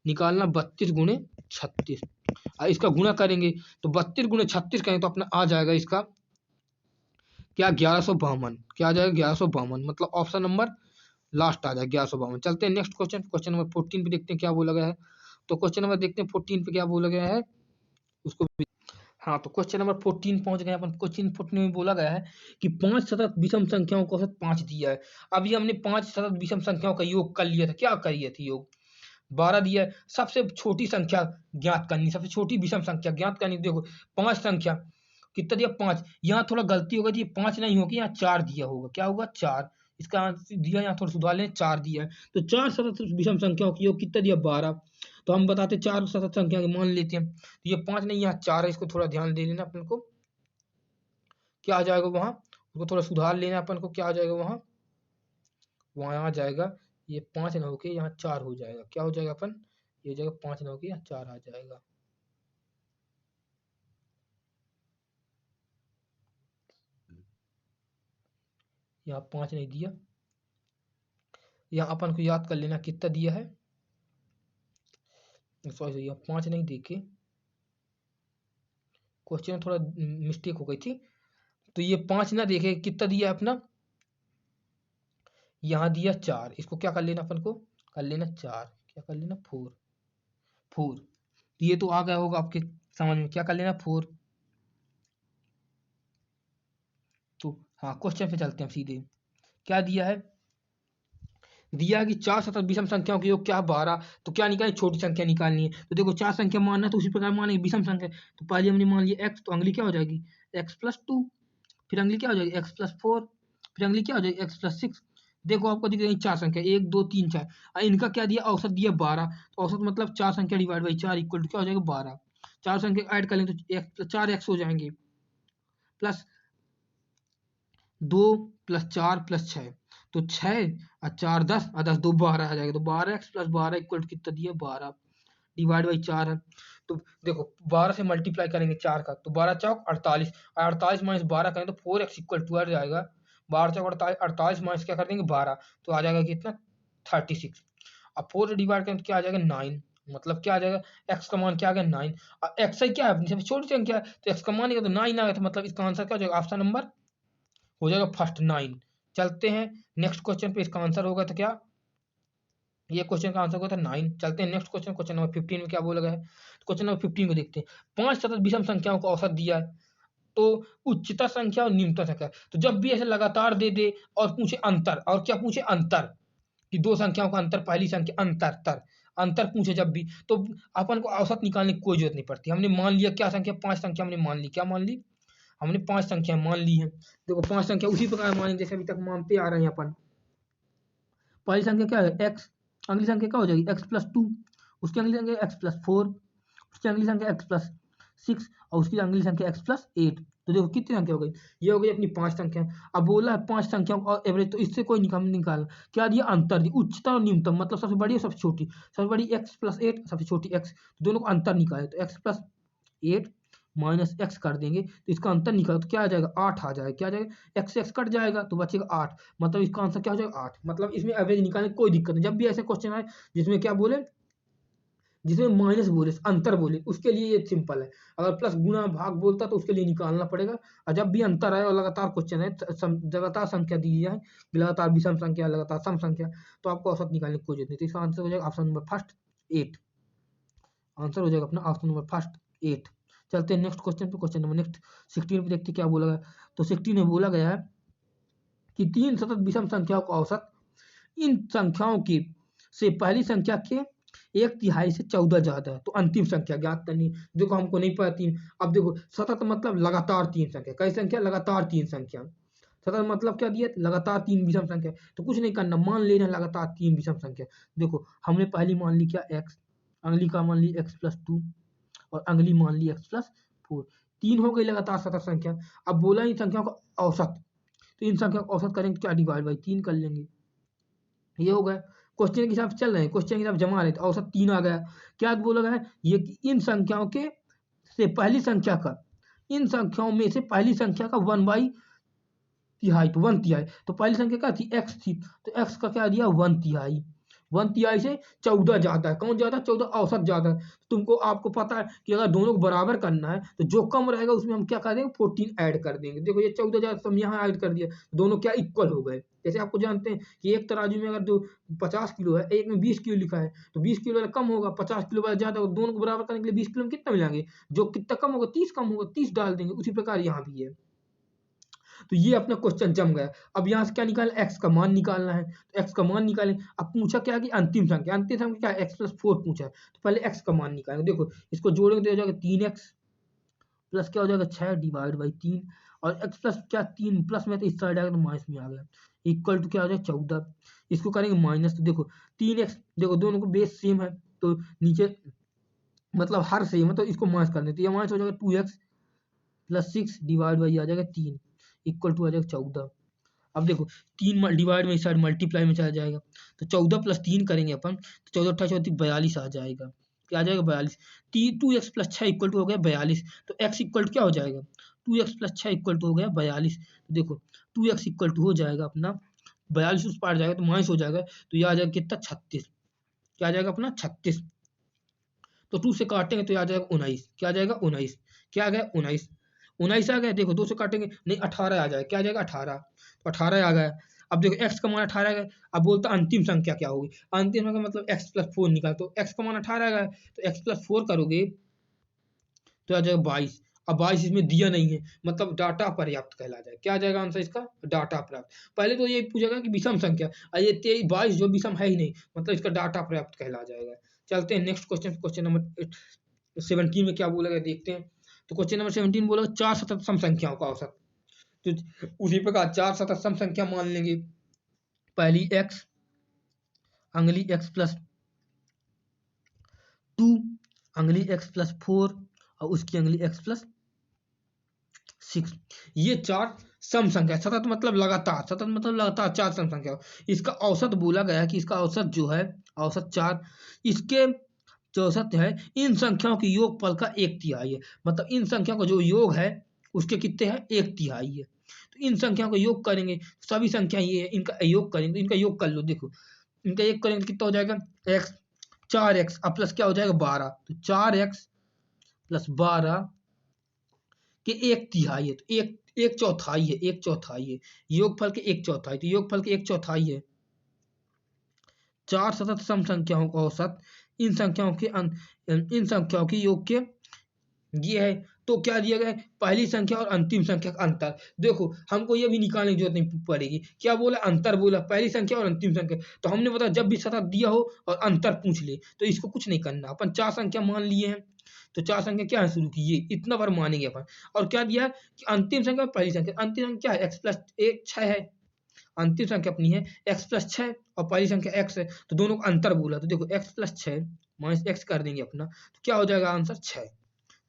निकालना 32 गुणे 36। इसका गुणा करेंगे तो 32 गुणे 36 करेंगे तो अपना आ जाएगा इसका क्या 1152, क्या आ जाएगा 1152, मतलब ऑप्शन नंबर लास्ट आ जाएगा 1152। चलते हैं नेक्स्ट क्वेश्चन, क्वेश्चन नंबर 14 पे देखते हैं क्या बोला गया है। तो क्वेश्चन नंबर देखते हैं 14 पे क्या बोला गया है उसको। हाँ, तो क्वेश्चन नंबर 14 पहुंच गए अपन। क्वेश्चन 14 में बोला गया है कि 5 सतत विषम संख्याओं का औसत 5 दिया है। अभी हमने 5 सतत विषम संख्याओं का योग कर लिया था, क्या कर लिया था योग, 12 दिया है। सबसे छोटी संख्या ज्ञात करनी, सबसे छोटी विषम संख्या ज्ञात करनी। देखो 5 संख्या कितना दिया 5, यहाँ थोड़ा गलती हो गई थी, 5 नहीं होगी, यहाँ 4 दिया होगा, क्या होगा 4, इसका आंसर दिया, यहाँ थोड़ा सुधार लें 4 दिया है। तो 4 सतत विषम संख्याओं का योग कितना दिया 12, तो हम बताते 4 सतत संख्या के मान लेते हैं। तो ये 5 नहीं, यहाँ 4 है, इसको थोड़ा ध्यान दे लेना अपन को, क्या आ जाएगा वहाँ, उसको थोड़ा सुधार लेना अपन को, क्या आ जाएगा वहाँ, वहाँ आ जाएगा ये 5 ना होके यहाँ 4 हो जाएगा, क्या हो जाएगा अपन, ये जगह 5 ना होके यहाँ 4 आ जाएगा। यहाँ 5 नहीं दिया, यहाँ अपन को याद कर लेना कितना दिया है, सॉरी यहाँ 5 नहीं देखे, क्वेश्चन में थोड़ा मिस्टेक हो गई थी। तो ये 5 ना देखे, कितना दिया है अपना, यहाँ दिया 4, इसको क्या कर लेना अपन को, कर लेना 4, क्या कर लेना 4, ये तो आ गया होगा आपके समझ में, क्या कर लेना 4। तो हाँ क्वेश्चन पे चलते हैं सीधे, क्या दिया है, दिया है कि 4 सतत विषम संख्याओं के योग क्या है 12, तो क्या निकालनी, छोटी संख्या निकालनी है। तो देखो 4 संख्या मानना तो उसी प्रकार मानेंगे विषम संख्या, तो पहले हमने मान लिया x, तो अगली क्या हो जाएगी x + 2, फिर अगली क्या हो जाएगी x + 4, फिर अगली क्या हो जाएगी x + 6। देखो आपको दिख रही 4 संख्या 1 2 3 4, इनका क्या दिया औसत दिया 12, तो औसत मतलब 4 संख्या डिवाइड बाई 4 इक्वल टू क्या हो जाएगा 12। 4 संख्या ऐड कर लें तो 4x हो जाएंगे, प्लस 2 + 4 + 6, तो 6 और 4 10 और 10 2 12 आ जाएगा, तो 12x + 12 इक्वल कितना दिया 12, डिवाइड बाई 4 है। तो देखो 12 से मल्टीप्लाई करेंगे 4 का, तो 12 चौक 48, 48 - 12 करें तो 4x इक्वल टू आ जाएगा, 12 चौक 48, 48 माइनस क्या कर देंगे 12, तो आ जाएगा कितना 36। अब 4 से डिवाइड करें तो क्या आ जाएगा 9, मतलब क्या आ जाएगा x का मान क्या आ गया 9, और x क्या है अपनी सबसे छोटी संख्या है, तो x का मान तो 9 आ गया, तो मतलब इसका आंसर क्या हो जाएगा, ऑप्शन नंबर हो जाएगा फर्स्ट 9। चलते हैं नेक्स्ट क्वेश्चन पे, इसका आंसर होगा तो क्या, ये क्वेश्चन का आंसर होगा था 9। चलते हैं नेक्स्ट क्वेश्चन, क्वेश्चन नंबर 15 में क्या बोला गया है। तो क्वेश्चन नंबर 15 को देखते हैं, 5 सतत विषम संख्याओं का औसत दिया है, तो उच्चतम संख्या और निम्नतम संख्या, तो जब भी ऐसे लगातार दे दे और पूछे अंतर, और क्या पूछे अंतर, कि दो संख्याओं का अंतर, पहली संख्या अंतर पूछे जब भी, तो अपन को औसत निकालने की कोई जरूरत नहीं पड़ती। हमने मान लिया क्या संख्या 5 संख्या हमने मान ली, क्या मान ली, हमने 5 संख्या मान ली है। देखो 5 संख्या उसी प्रकार माने जैसे अभी तक मानते आ रहे हैं अपन। पहली संख्या क्या है x, अगली संख्या क्या हो जाएगी x + 2, उसकी अगली संख्या x + 4, उसकी अगली संख्या x + 6 और उसकी अगली संख्या x + 8। तो देखो कितनी संख्या हो गई, ये हो गई अपनी 5 संख्या। अब बोला है 5 संख्याओं का एवरेज, तो इससे कोई निकाल क्या दिया, अंतर दिया, उच्चतम और न्यूनतम, मतलब सबसे बड़ी और सबसे छोटी। सबसे बड़ी x+8, सबसे छोटी x, तो दोनों का अंतर निकाले, तो x+8 माइनस x कर देंगे, तो इसका अंतर निकालो तो क्या आ जाएगा, 8 आ जाएगा। क्या आ जाएगा, x से x कट जाएगा तो बचेगा 8, मतलब इसका आंसर क्या हो जाएगा, 8। मतलब इसमें एवरेज निकालने की कोई दिक्कत नहीं। जब भी ऐसे क्वेश्चन आए जिसमें क्या बोले, जिसमें माइनस बोले, अंतर बोले, उसके लिए ये सिंपल है। अगर प्लस गुणा भाग बोलता तो उसके लिए निकालना पड़ेगा। और जब भी अंतर आए और लगातार क्वेश्चन है, लगातार संख्या दी जाए, लगातार विषम संख्या, लगातार सम संख्या, तो आपको औसत निकालने की कोई जरूरत नहीं। तो इसका आंसर हो जाएगा ऑप्शन नंबर फर्स्ट 8। आंसर हो जाएगा अपना ऑप्शन नंबर फर्स्ट 8। चलते हैं नेक्स्ट क्वेश्चन पे। क्वेश्चन नंबर नेक्स्ट 16 पे देखते क्या बोला गया। तो 16 में बोला गया है कि 3 सतत विषम संख्याओं का औसत इन संख्याओं की से पहली संख्या के 1/3 से 14 ज्यादा है, तो अंतिम संख्या ज्ञात करनी। देखो हमको नहीं पता 3। अब देखो सतत मतलब लगातार 3 संख्या, कई संख्या लगातार 3 संख्या। सतत मतलब क्या दिया, लगातार 3 विषम संख्या। तो कुछ नहीं करना, मान लेना लगातार 3 विषम संख्या। देखो हमने पहली मान ली क्या, x, अगली का मान ली x+2 और अगली मान ली x+4। 3 हो गई लगातार सतत संख्या। अब बोला इन संख्याओं का औसत, तो इन संख्या का औसत करेंगे क्या, डिवाइड बाई 3 कर लेंगे। ये हो गया, क्वेश्चन के हिसाब से चल रहे हैं, क्वेश्चन के हिसाब जमा रहे, तो औसत 3 आ गया। क्या बोला गया है, ये कि इन संख्याओं के से पहली संख्या का, इन संख्याओं में से पहली संख्या का 1/3, तो 1/3, तो पहली संख्या क्या थी, x थी, तो x का क्या दिया, 1/3। 1/3 से 14 ज्यादा है, कौन ज्यादा, 14 औसत ज्यादा है। तुमको आपको पता है कि अगर दोनों को बराबर करना है तो जो कम रहेगा उसमें हम क्या कर देंगे, 14 ऐड कर देंगे। देखो ये 14 ज्यादा, हम यहाँ ऐड कर दिया, दोनों क्या इक्वल हो गए। जैसे आपको जानते हैं कि एक तराजू में अगर दो 50 किलो है, एक में 20 किलो लिखा है, तो 20 किलो वाला कम होगा, 50 किलो वाला ज्यादा होगा। दोनों को बराबर करने के लिए 20 किलो में कितना मिलाएंगे, जो कितना कम होगा 30 कम होगा, 30 डाल देंगे। उसी प्रकार यहाँ भी है। तो ये अपना क्वेश्चन जम गया। अब यहाँ से क्या निकालना, x का मान निकालना है, तो x का मान निकालें। अब पूछा क्या कि अंतिम संख्या, अंतिम संख्या क्या है, x+4 पूछा है, तो पहले x का मान निकालेंगे। देखो इसको जोड़ेंगे तो हो जाएगा 3x प्लस क्या हो जाएगा 6 डिवाइड बाई 3, और x प्लस क्या 3 प्लस में तो इस साइड आएगा तो माइनस में आ गया, इक्वल टू क्या हो जाएगा 14। इसको करेंगे माइनस, तो देखो 3x, देखो दोनों को बेस सेम है तो नीचे मतलब हर सेम है, तो इसको माइनस कर देते, तो ये माइनस हो जाएगा 2x प्लस 6 डिवाइड बाई आ जाएगा 3 इक्वल टू आ जाएगा 14। अब देखो 3 डिवाइड में इस साइड मल्टीप्लाई में चला जाएगा, तो 14 + 3 करेंगे अपन, तो 14 × 8 = 42 आ जाएगा। क्या आ जाएगा, 42। 2x + 6 इक्वल टू हो गया 42, तो x इक्वल टू क्या हो जाएगा, 2x + 6 इक्वल टू हो गया 42। तो देखो 2x इक्वल टू हो जाएगा अपना 42, उस पार जाएगा तो माइनस हो जाएगा, तो ये आ जाएगा कितना 36। क्या आ जाएगा अपना 36, तो 2 से काटेंगे तो आ जाएगा 19। क्या आ जाएगा 19, क्या आ गया 19, 19 आ गया। देखो 2 से काटेंगे नहीं 18 आ जाएगा, क्या आ जाएगा 18, तो 18 आ गया। अब देखो x का मान 18 आ गया। अब बोलता अंतिम संख्या क्या होगी, अंतिम संख्या मतलब x+4 निकाल, तो x का मान 18 आ गया, तो x+4 करोगे तो आ जाएगा 22। अब 22 इसमें दिया नहीं है, मतलब डाटा पर्याप्त कहला जाए। क्या आ जाएगा आंसर इसका, डाटा पर्याप्त। पहले तो ये पूछेगा कि विषम संख्या, ये 22 जो विषम है ही नहीं, मतलब इसका डाटा पर्याप्त कहला जाएगा। चलते हैं नेक्स्ट क्वेश्चन, क्वेश्चन नंबर 17 में क्या बोलेगा देखते हैं। तो क्वेश्चन नंबर 17 बोला 4 सतत सम संख्याओं का औसत। तो उसी प्रकार 4 सतत सम संख्या मान लेंगे। पहली x, अगली x+2, अगली x+4 और उसकी अगली x+6। ये 4 सम संख्या, सतत मतलब लगातार, सतत मतलब लगातार 4 सम संख्या। इसका औसत बोला गया है कि इसका औसत जो है, औसत 4, इसके जो औसत है इन संख्याओं के योगफल का 1/3 है। मतलब इन संख्याओं का जो योग है उसके कितने हैं, 1/3 है। तो इन संख्याओं का योग करेंगे, सभी संख्या ये है, इनका योग करेंगे, इनका योग कर लो। देखो इनका योग करेंगे तो कितना हो जाएगा, x 4x अब प्लस क्या हो जाएगा 12, तो 4x + 12 के 1/3 है, तो एक चौथाई है, एक चौथाई है योगफल के 1/4, तो योगफल के 1/4 है। 4 सतत सम संख्याओं का औसत इन संख्याओं के योग के ये है। तो क्या दिया गया है, पहली संख्या और अंतिम संख्या का अंतर। देखो हमको ये भी निकालने की जरूरत नहीं पड़ेगी, क्या बोला, अंतर बोला, पहली संख्या और अंतिम संख्या। तो हमने बताया जब भी सतत दिया हो और अंतर पूछ ले तो इसको कुछ नहीं करना, अपन 4 संख्या मान लिए हैं, तो 4 संख्या क्या है शुरू की, ये इतना बार मानेंगे अपन। और क्या दिया है कि अंतिम संख्या और पहली संख्या, अंतिम संख्या क्या है, x+1 6 है, अंतिम संख्या अपनी है x+6 और पहली संख्या x है, तो दोनों का अंतर बोला। तो देखो x+6 - x कर देंगे अपना, तो क्या हो जाएगा आंसर 6।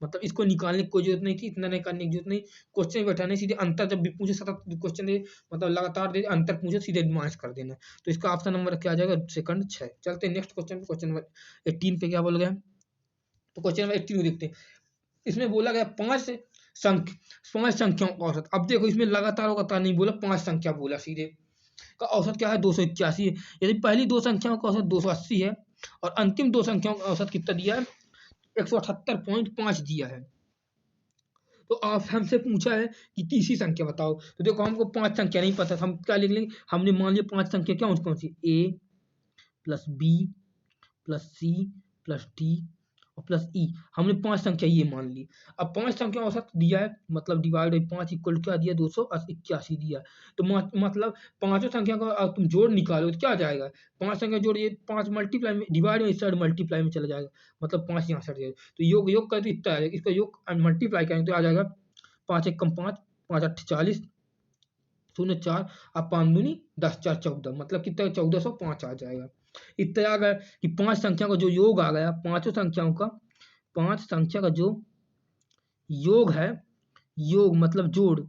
मतलब इसको निकालने की कोई जरूरत नहीं थी, इतना नहीं करने की जरूरत नहीं, क्वेश्चन बैठाने सीधे अंतर जब भी पूछे सतत क्वेश्चन दे मतलब लगातार दे अंतर पूछे सीधे माइनस कर देना। तो इसका ऑप्शन नंबर क्या आ जाएगा सेकंड 6। चलते हैं नेक्स्ट क्वेश्चन पे, क्वेश्चन नंबर 18 पे क्या बोल गया। तो क्वेश्चन नंबर 18 को देखते हैं। इसमें बोला गया पांच संख्याओं का औसत। अब देखो इसमें लगातार नहीं बोला, पांच संख्या बोला सीधे का औसत क्या है 281 है। यदि पहली दो संख्याओं का औसत 280 है और अंतिम दो संख्याओं का औसत कितना दिया है 178.5 दिया है। तो आप हमसे पूछा है कि तीसरी संख्या बताओ। तो देखो हमको पांच संख्या नहीं पता, हम क्या लिख लेंगे, हमने मान लिया पांच संख्या क्या कौन सी, A plus B plus C plus D और प्लस ई। हमने पांच संख्या ये मान ली। अब पांच संख्या औसत दिया है मतलब डिवाइड बाई पांच इक्वल क्या दिया 281 दिया। तो मतलब पांचों संख्या का तुम जोड़ निकालो तो क्या आ जाएगा, पांच संख्या जोड़ ये पांच मल्टीप्लाई में डिवाइड में इस साइड मल्टीप्लाई में चला जाएगा, मतलब पांच यहाँ सट जाएगा। तो योग करें तो इतना आ जाएगा, इसका योग मल्टीप्लाई करेंगे तो आ जाएगा पांच एक कम पांच, पांच अट्ठ 40, शून्य 4, अब पाँच दूनी 10 4 14, मतलब कितना 1405 आ जाएगा। इतना आ गया कि पांच संख्या का जो योग आ गया, पांचों संख्याओं का पांच संख्या का जो योग है, योग मतलब जोड़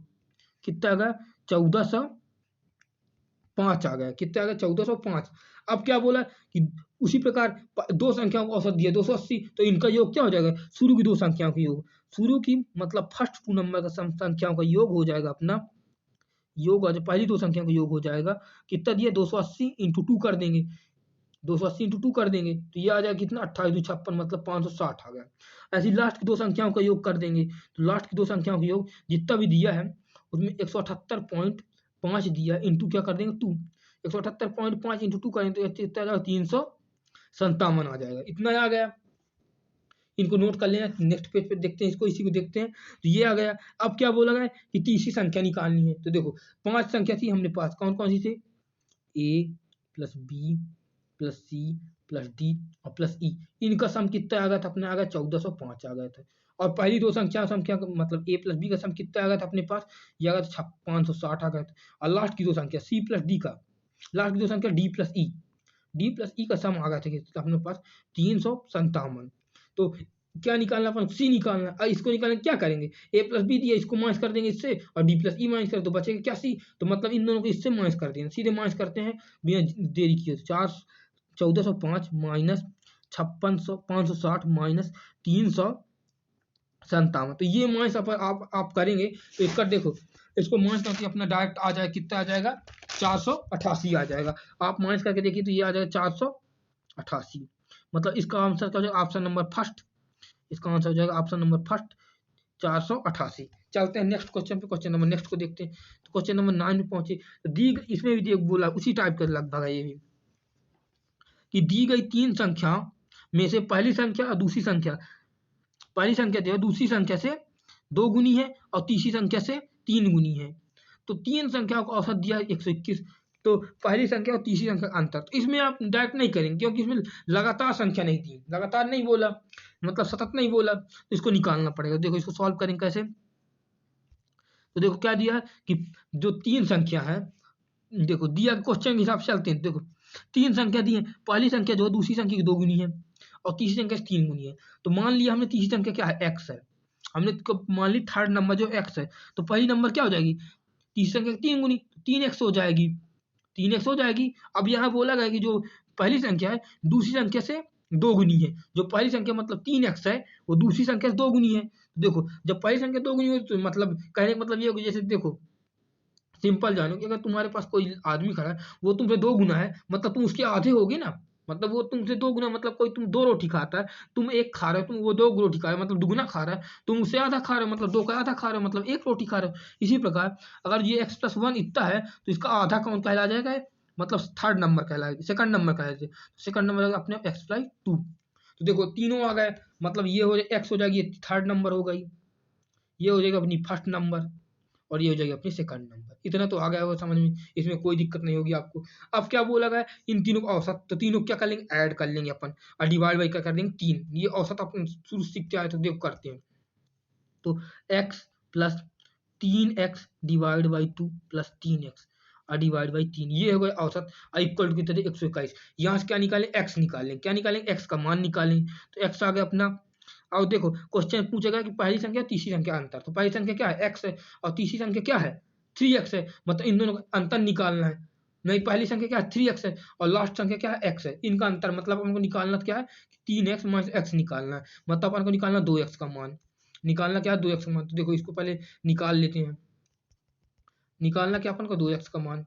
कितना आ गया 1405 आ गया। कितना आ गया 1405। अब क्या बोला कि उसी प्रकार दो संख्याओं का औसत दिया 280, तो इनका योग क्या हो जाएगा, शुरू की दो संख्याओं का योग, शुरू की मतलब फर्स्ट टू नंबर का संख्याओं का योग हो जाएगा अपना योग, आज पहली दो संख्या का योग हो जाएगा कितना दिया 280 इंटू 2 कर देंगे, 280 इंटू 2 कर देंगे तो ये आ जाएगा कितना 28×2 = 56 मतलब 560 आ गया। ऐसी लास्ट की दो संख्याओं का योग कर देंगे तो लास्ट की दो संख्याओं का योग जितना भी दिया है उसमें 178.5 दिया इंटू क्या कर देंगे 2, 178.5 इंटू 2 करेंगे तो इतना आ जाएगा 357 आ जाएगा। इतना आ गया, इनको नोट कर लेना, नेक्स्ट पेज पे देखते हैं इसको, इसी को देखते हैं। तो ये आ गया। अब क्या बोला गया कि तीसरी संख्या निकालनी है। तो देखो पांच संख्या थी हमने पास, कौन कौन सी थी, A plus B plus C plus D और प्लस ई। इनका सम कितना आ गया था अपने, आ गया 1405 आ गया था। और पहली दो संख्या मतलब ए प्लस बी का सम कितना आ गया था अपने पास, ये आ गया था 560 आ गया था। और लास्ट की दो संख्या सी प्लस डी का, लास्ट की दो संख्या डी प्लस ई का सम आ गया था अपने पास 357। तो क्या निकालना अपन, सी निकालना। और इसको निकालने क्या करेंगे, ए प्लस बी दिया इसको माइनस कर देंगे इससे और डी प्लस ई माइनस कर तो बचेगा क्या सी। तो मतलब इन दोनों को इससे माइनस कर देंगे, सीधे माइनस करते हैं बिना देरी किए। 1405 माइनस 560 माइनस 357। तो ये माइनस आप करेंगे तो इसका देखो इसको माइनस करके अपना डायरेक्ट आ जाएगा कितना आ जाएगा 488 आ जाएगा। आप माइनस करके देखिए तो ये आ जाएगा 488, मतलब इसका आंसर क्या हो जाएगा ऑप्शन नंबर फर्स्ट, इसका आंसर हो जाएगा ऑप्शन नंबर फर्स्ट 488। चलते हैं नेक्स्ट क्वेश्चन पे, क्वेश्चन नंबर नेक्स्ट को देखते हैं। तो क्वेश्चन नंबर 9 पे पहुंचे तो इसमें भी बोला उसी टाइप का लगभग है ये भी कि दी गई तीन संख्या में से पहली संख्या और दूसरी संख्या, पहली संख्या जो है दूसरी संख्या से 2 गुनी है और तीसरी संख्या से 3 गुनी है। तो तीन संख्याओं का औसत दिया है 121। तो पहली संख्या और तीसरी संख्या का अंतर, तो इसमें आप डायरेक्ट नहीं करेंगे क्योंकि इसमें लगातार संख्या नहीं दी, लगातार नहीं बोला मतलब सतत नहीं बोला, तो इसको निकालना पड़ेगा। देखो इसको सॉल्व करेंगे कैसे। तो देखो क्या दिया है कि जो तीन संख्या है, देखो दिया क्वेश्चन के हिसाब से चलते हैं। देखो तीन संख्या दी है, पहली संख्या जो है दूसरी संख्या की 2 गुनी है और तीसरी संख्या 3 गुनी है। तो मान लिया हमने तीसरी संख्या क्या है x है, हमने मान ली थर्ड नंबर जो x है, तो पहली नंबर क्या हो जाएगी तीसरी संख्या 3 गुनी 3x हो जाएगी, 3x हो जाएगी। अब यहाँ बोला गया कि जो पहली संख्या है दूसरी संख्या से 2 गुनी है, जो पहली संख्या मतलब 3x है वो दूसरी संख्या से 2 गुनी है। देखो जब पहली संख्या 2 गुनी हो तो मतलब कहने का मतलब ये हो जैसे देखो सिंपल जानो कि अगर तुम्हारे पास कोई आदमी खड़ा है वो तुमसे 2 गुना है मतलब तुम उसके आधे होगे ना, मतलब वो तुमसे 2 गुना, मतलब कोई तुम 2 रोटी खाता है तुम 1 खा रहे हो, तुम वो 2 रोटी खा रहे हो मतलब दुगुना खा रहा है, तुम उससे आधा खा रहे हो मतलब 2 का आधा खा रहे हो मतलब 1 रोटी खा रहे हो। इसी प्रकार अगर ये x+1 इतना है तो इसका आधा कौन कहला जाएगा, मतलब थर्ड नंबर कहलाएगा, सेकंड नंबर कहलाएगा, सेकंड नंबर अपने x/2। तो देखो तीनों आ गए, मतलब ये हो जाए x हो जाएगी थर्ड नंबर हो गई, ये हो जाएगा अपनी फर्स्ट नंबर और ये हो जाएगी अपनी सेकंड नंबर। इतना तो आ गया होगा समझ में, इसमें कोई दिक्कत नहीं होगी आपको। अब क्या बोला गया इन तीनों का औसत, तो तीनों क्या कर लेंगे ऐड कर लेंगे अपन और डिवाइड बाई क्या कर देंगे 3। ये औसत अपन शुरू सीखते आए तो देखो करते हैं। तो x plus 3x divide by 2 plus 3x और डिवाइड बाई 3, ये हो गया औसत इक्वल टू कितने 121। यहाँ से क्या निकालें x निकालें, क्या निकालें x का मान निकालें। तो x आ गया अपना और देखो क्वेश्चन पूछेगा कि पहली संख्या तीसरी संख्या अंतर, तो पहली संख्या क्या है x है और तीसरी संख्या क्या है 3x है, मतलब इन दोनों का अंतर निकालना है। नहीं, पहली संख्या क्या है 3x है और लास्ट संख्या क्या है x है, इनका अंतर मतलब हमको निकालना क्या है 3x माइनस x निकालना है, मतलब अपन को निकालना 2x का मान, निकालना क्या है 2x का मान। तो देखो इसको पहले निकाल लेते हैं, निकालना क्या अपन को 2x का मान।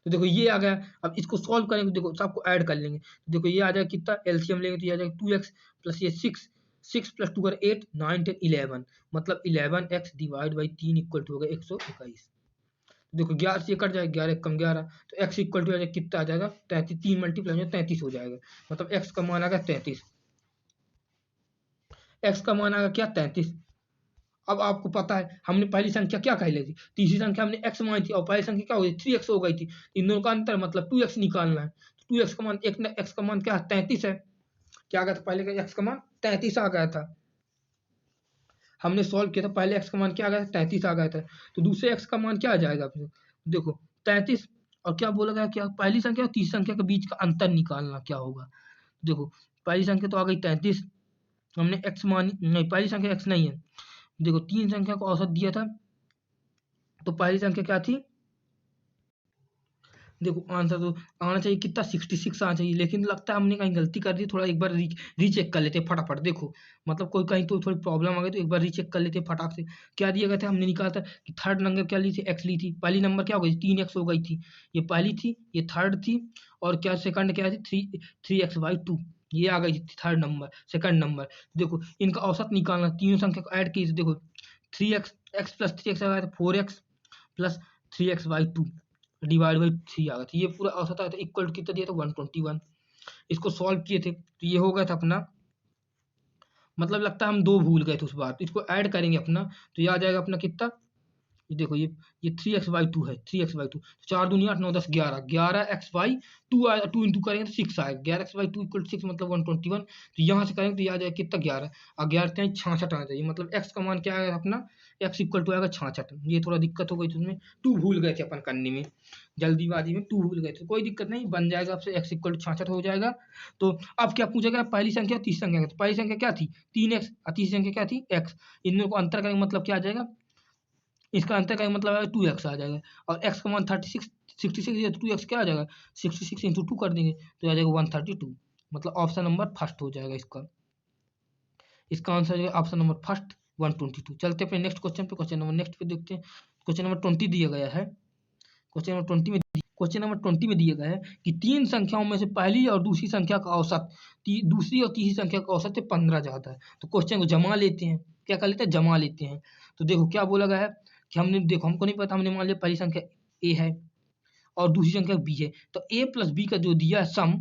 तो देखो ये आ गया, अब इसको सॉल्व करेंगे, देखो सबको ऐड कर लेंगे, तो देखो ये आ जाएगा कितना, एलसीएम लेंगे तो ये आ जाएगा 2x प्लस ये 6 प्लस 2 कर 8 9 10 11, मतलब 11x divide by 3 equal to हो गया 121। देखो 11 से कट जाएगा, 11 कम 11, तो x इक्वल टू कितना आ जाएगा 33, 3 मल्टीप्लाई में 33 हो जाएगा, मतलब x का मान आ गया 33, x का मान आ गया क्या 33। अब आपको पता है हमने पहली संख्या क्या कह ली थी, तीसरी संख्या हमने x मानी थी और पहली संख्या क्या हो गई 3x हो गई थी, इन दोनों का अंतर मतलब 2x निकालना है, तो 2x का मान x का मान क्या है 33 है, क्या आ गया था पहले का x का मान 33 आ गया था, हमने सॉल्व किया था पहले x का मान क्या आ गया था 33 आ गया था, तो दूसरे x का मान क्या आ जाएगा देखो 33, और क्या बोला गया क्या पहली संख्या और तीसरी संख्या के बीच का अंतर निकालना क्या होगा। देखो पहली संख्या तो आ गई 33, हमने x मानी नहीं, पहली संख्या x नहीं है, देखो तीन संख्या को औसत दिया था, तो पहली संख्या क्या थी, देखो आंसर तो आना चाहिए कितना 66 आना चाहिए, लेकिन लगता है हमने कहीं गलती कर दी, थोड़ा एक बार रीचेक कर लेते फटाफट। देखो मतलब कोई कहीं तो थोड़ी प्रॉब्लम आ गई तो एक बार रीचेक कर लेते फटाक से। क्या दिया गया था, हमने निकाला था कि थर्ड नंबर क्या ली थी, एक्स ली थी, पहली नंबर क्या हो गई 3x हो गई थी, ये पहली थी, ये थर्ड थी, और क्या सेकंड क्या थी 3x/2, ये आ गई थी थर्ड नंबर, सेकंड नंबर। देखो इनका औसत निकालना, तीनों संख्या को ऐड की, देखो 3x x प्लस 3x आ गया था 4x plus 3x/2 divide by 3 आ गया था, ये पूरा औसत आया था, इक्वल कितना दिया था 121। इसको सॉल्व किए थे तो ये हो गया था अपना, मतलब लगता है हम दो भूल गए थे उस बार, तो इसको ऐड करेंगे अपना, तो ये आ जाएगा अपना कितना, ये देखो ये 3x/2 है, 3x/2, 4 दूनी 8 9 10 11, 11x/2 आया, 2 इंटू करेंगे तो 6 आएगा, 11x/2 इक्वल 6 मतलब 121, तो यहाँ से करेंगे तो ये आ जाएगा कितना 11 और 11 66 आना चाहिए, मतलब x का मान क्या आएगा अपना, x इक्वल टू आएगा 66। ये थोड़ा दिक्कत हो गई थी उसमें, 2 भूल गए थे अपन करने में, जल्दीबाजी में 2 भूल गए थे, कोई दिक्कत नहीं, बन जाएगा आपसे x इक्वल टू 66 हो जाएगा। तो अब क्या पूछेगा, पहली संख्या तीसरी संख्या, तो पहली संख्या क्या थी 3x और तीसरी संख्या क्या थी x, इन दोनों को अंतर करेंगे मतलब क्या आ जाएगा, इसका अंतर का मतलब है 2x आ जाएगा, और x का मान 66 है तो 2x क्या आ जाएगा 66 इंटू 2 कर देंगे तो आ जाएगा 132, मतलब ऑप्शन नंबर फर्स्ट हो जाएगा इसका, इसका आंसर हो जाएगा ऑप्शन नंबर फर्स्ट 122। चलते अपने नेक्स्ट क्वेश्चन पे, क्वेश्चन नंबर नेक्स्ट पे देखते हैं। क्वेश्चन नंबर 20 दिया गया है, क्वेश्चन नंबर 20 में दिया गया है कि तीन संख्याओं में से पहली और दूसरी संख्या का औसत दूसरी और तीसरी संख्या का औसत से 15 ज्यादा है, तो क्वेश्चन को जमा लेते हैं, क्या कर लेते हैं जमा लेते हैं। तो देखो क्या बोला गया है कि हमने, देखो हमको नहीं पता, हमने मान लिया पहली संख्या a है और दूसरी संख्या b है, तो a प्लस बी का जो दिया है सम,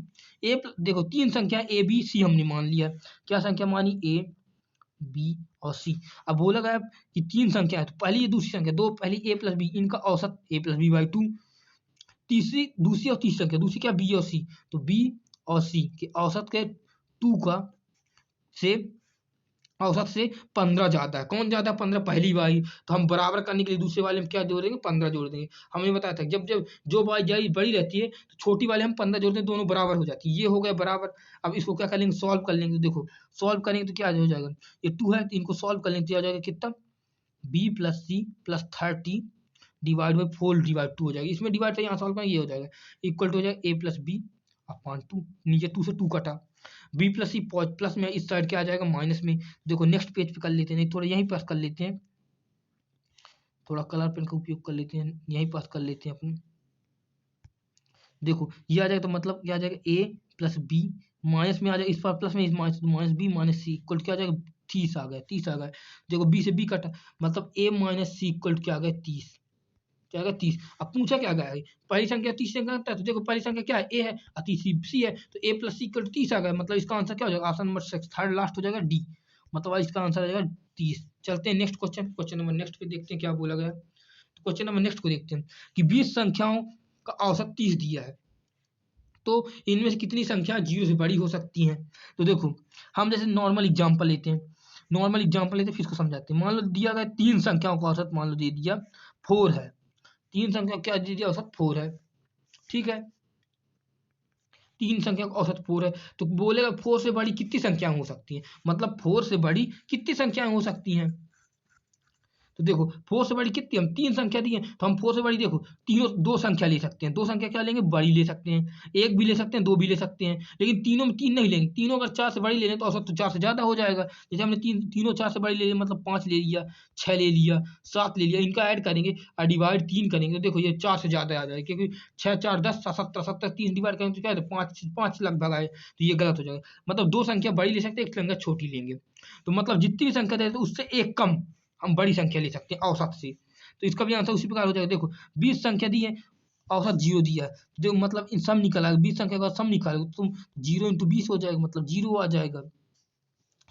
देखो तीन संख्या a b c हमने मान लिया, क्या संख्या मानी a b और c। अब बोला गया कि तीन संख्या है, तो पहली ये दूसरी संख्या, दो पहली a प्लस बी, इनका औसत a प्लस b/2, दूसरी और तीसरी संख्या, दूसरी क्या बी और सी, तो बी और सी के औसत के 2 का से औसत से 15 ज्यादा है, कौन ज्यादा है 15, पहली वाली, तो हम बराबर करने के लिए दूसरे वाले में क्या जोड़ देंगे 15 जोड़ देंगे। हमने बताया था जब जब जो बाई बड़ी रहती है तो छोटी वाले हम 15 जोड़ते हैं, दोनों बराबर हो जाती है, ये हो गया बराबर। अब इसको क्या कर लेंगे सॉल्व कर लेंगे, देखो सॉल्व करेंगे तो क्या हो जाएगा, ये 2 है तो इनको सॉल्व कर लेंगे तो आ जाएगा कितना b plus C plus 30 divide by 4 divide 2 हो जाएगी, इसमें डिवाइड यहाँ सॉल्व करें ये हो जाएगा इक्वल टू हो जाएगा a प्लस बी अपॉन 2, नीचे 2 से 2 कटा, b प्लस सी प्लस में इस साइड क्या आ जाएगा माइनस में। देखो नेक्स्ट पेज पे कर लेते हैं, नहीं थोड़ा यहीं पास कर लेते हैं, थोड़ा कलर पेन का उपयोग कर लेते हैं, यहीं पास कर लेते हैं अपन। देखो ये आ जाएगा तो मतलब क्या आ जाएगा a प्लस बी माइनस में आ जाएगा, इस पर प्लस में इस माइनस b माइनस सी इक्वल क्या आ जाएगा 30 आ गया, 30 आ गया। देखो b से b कटा, मतलब a माइनस सी इक्वल क्या आ गया 30, क्या आएगा 30। अब पूछा क्या गया है पहली संख्या तीसरी संख्या है, तो देखो पहली संख्या क्या है a है और तीसरी c है, तो a प्लस सी इक्वल 30 आ गया, मतलब इसका आंसर क्या हो जाएगा ऑप्शन नंबर 6 थर्ड लास्ट हो जाएगा d, मतलब इसका आंसर आ जाएगा 30। चलते हैं next question, question number next पे देखते हैं क्या बोला गया। तो क्वेश्चन नंबर नेक्स्ट को देखते हैं कि 20 संख्याओं का औसत 30 दिया है, तो इनमें से कितनी संख्या 0 से बड़ी हो सकती हैं। तो देखो हम जैसे नॉर्मल एग्जाम्पल लेते हैं, नॉर्मल एग्जाम्पल लेते हैं फिर इसको समझाते हैं। मान लो दिया गया तीन संख्याओं का औसत मान लो दे दिया 4 है, तीन संख्या क्या दे दिया औसत 4 है, ठीक है। तीन संख्या का औसत 4 है, तो बोलेगा 4 से बड़ी कितनी संख्याएं हो सकती हैं, मतलब 4 से बड़ी कितनी संख्याएं हो सकती हैं। तो देखो 4 से बड़ी कितनी, हम तीन संख्या दी है तो हम 4 से बड़ी देखो तीनों दो संख्या ले सकते हैं, दो संख्या क्या लेंगे, बड़ी ले सकते हैं, एक भी ले सकते हैं, दो भी ले सकते हैं, लेकिन तीनों में तीन नहीं लेंगे, तीनों अगर 4 से बड़ी ले लें तो औसत तो 4 से ज्यादा हो जाएगा। जैसे हमने तीनों 4 से बड़ी ले लिया, मतलब 5 ले लिया, 6 ले लिया, 7 ले लिया, इनका ऐड करेंगे और डिवाइड 3 करेंगे तो देखो ये 4 से ज्यादा आ जाएगा, क्योंकि 6 4 10 17 17 3 डिवाइड करेंगे तो क्या है, 5 लगभग आए, तो ये गलत हो जाएगा। मतलब दो संख्या बड़ी ले सकते हैं, एक संख्या छोटी लेंगे, तो मतलब जितनी भी संख्या दे उससे एक कम हम बड़ी संख्या ले सकते हैं औसत से। तो इसका भी आंसर उसी प्रकार हो जाएगा। देखो 20 संख्या दी है, औसत 0 दिया है, तो देखो मतलब इन सम निकाला, 20 संख्या का सम निकालोगे तो तुम 0 × 20 हो जाएगा, मतलब 0 आ जाएगा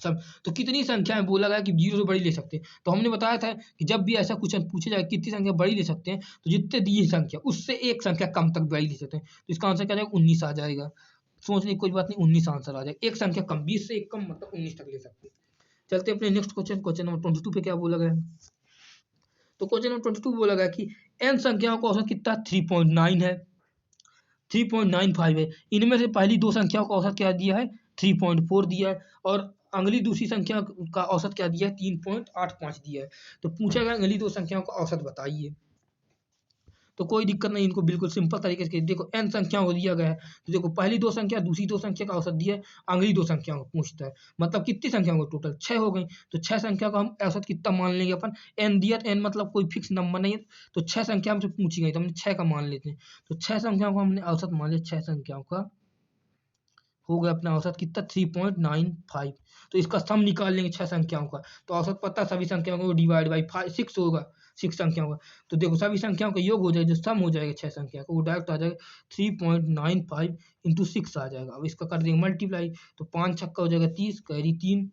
सब। तो कितनी संख्याएं बोला गया कि 0 से बड़ी ले सकते हैं, तो हमने बताया था कि जब भी ऐसा कुछ पूछा जाए कितनी संख्या बड़ी ले सकते हैं, तो जितने दी संख्या उससे एक संख्या कम तक बड़ी ले सकते हैं, तो इसका आंसर क्या जाएगा, 19 आ जाएगा। सोचने की कोई बात नहीं, 19 आंसर आ जाएगा, एक संख्या कम, 20 से एक कम मतलब 19 तक ले सकते हैं। चलते अपने नेक्स्ट क्वेश्चन नंबर 22 पे क्या बोला गया है। तो क्वेश्चन नंबर 22 बोला गया कि n संख्याओं का औसत कितना 3.9 है, 3.95 है, इनमें से पहली दो संख्याओं का औसत क्या दिया है, 3.4 दिया है, और अगली दूसरी संख्या का औसत क्या दिया है, 3.85 दिया है। तो पूछा गया अगली दो संख्याओं का औसत बताइए। तो कोई दिक्कत नहीं, इनको बिल्कुल सिंपल तरीके से देखो n संख्याओं को दिया गया है, तो देखो पहली दो संख्या दूसरी दो संख्या का औसत दिया है, अगली दो संख्याओं को पूछता है, मतलब कितनी संख्या को टोटल 6 हो गई, तो 6 संख्या का हम औसत कितना मान लेंगे अपन, n दिया, n मतलब कोई फिक्स नंबर नहीं है, तो 6 संख्या हमसे पूछी गई तो हमने 6 का मान लेते हैं, तो 6 संख्याओं को हमने औसत मान लिया, 6 संख्याओं का हो गया अपना औसत कितना 3.95। तो इसका सम निकाल लेंगे 6 संख्याओं का, तो औसत पता सभी संख्याओं को डिवाइड बाई 6 होगा, 6 संख्याओं का, तो देखो सभी संख्याओं का योग हो जाएगा, जो सम हो जाएगा 6 संख्या का वो डायरेक्ट आ जाएगा 3.95 × 6 आ जाएगा। अब इसका कर देंगे मल्टीप्लाई, तो 5 छक्का हो जाएगा 30, कैरी 3,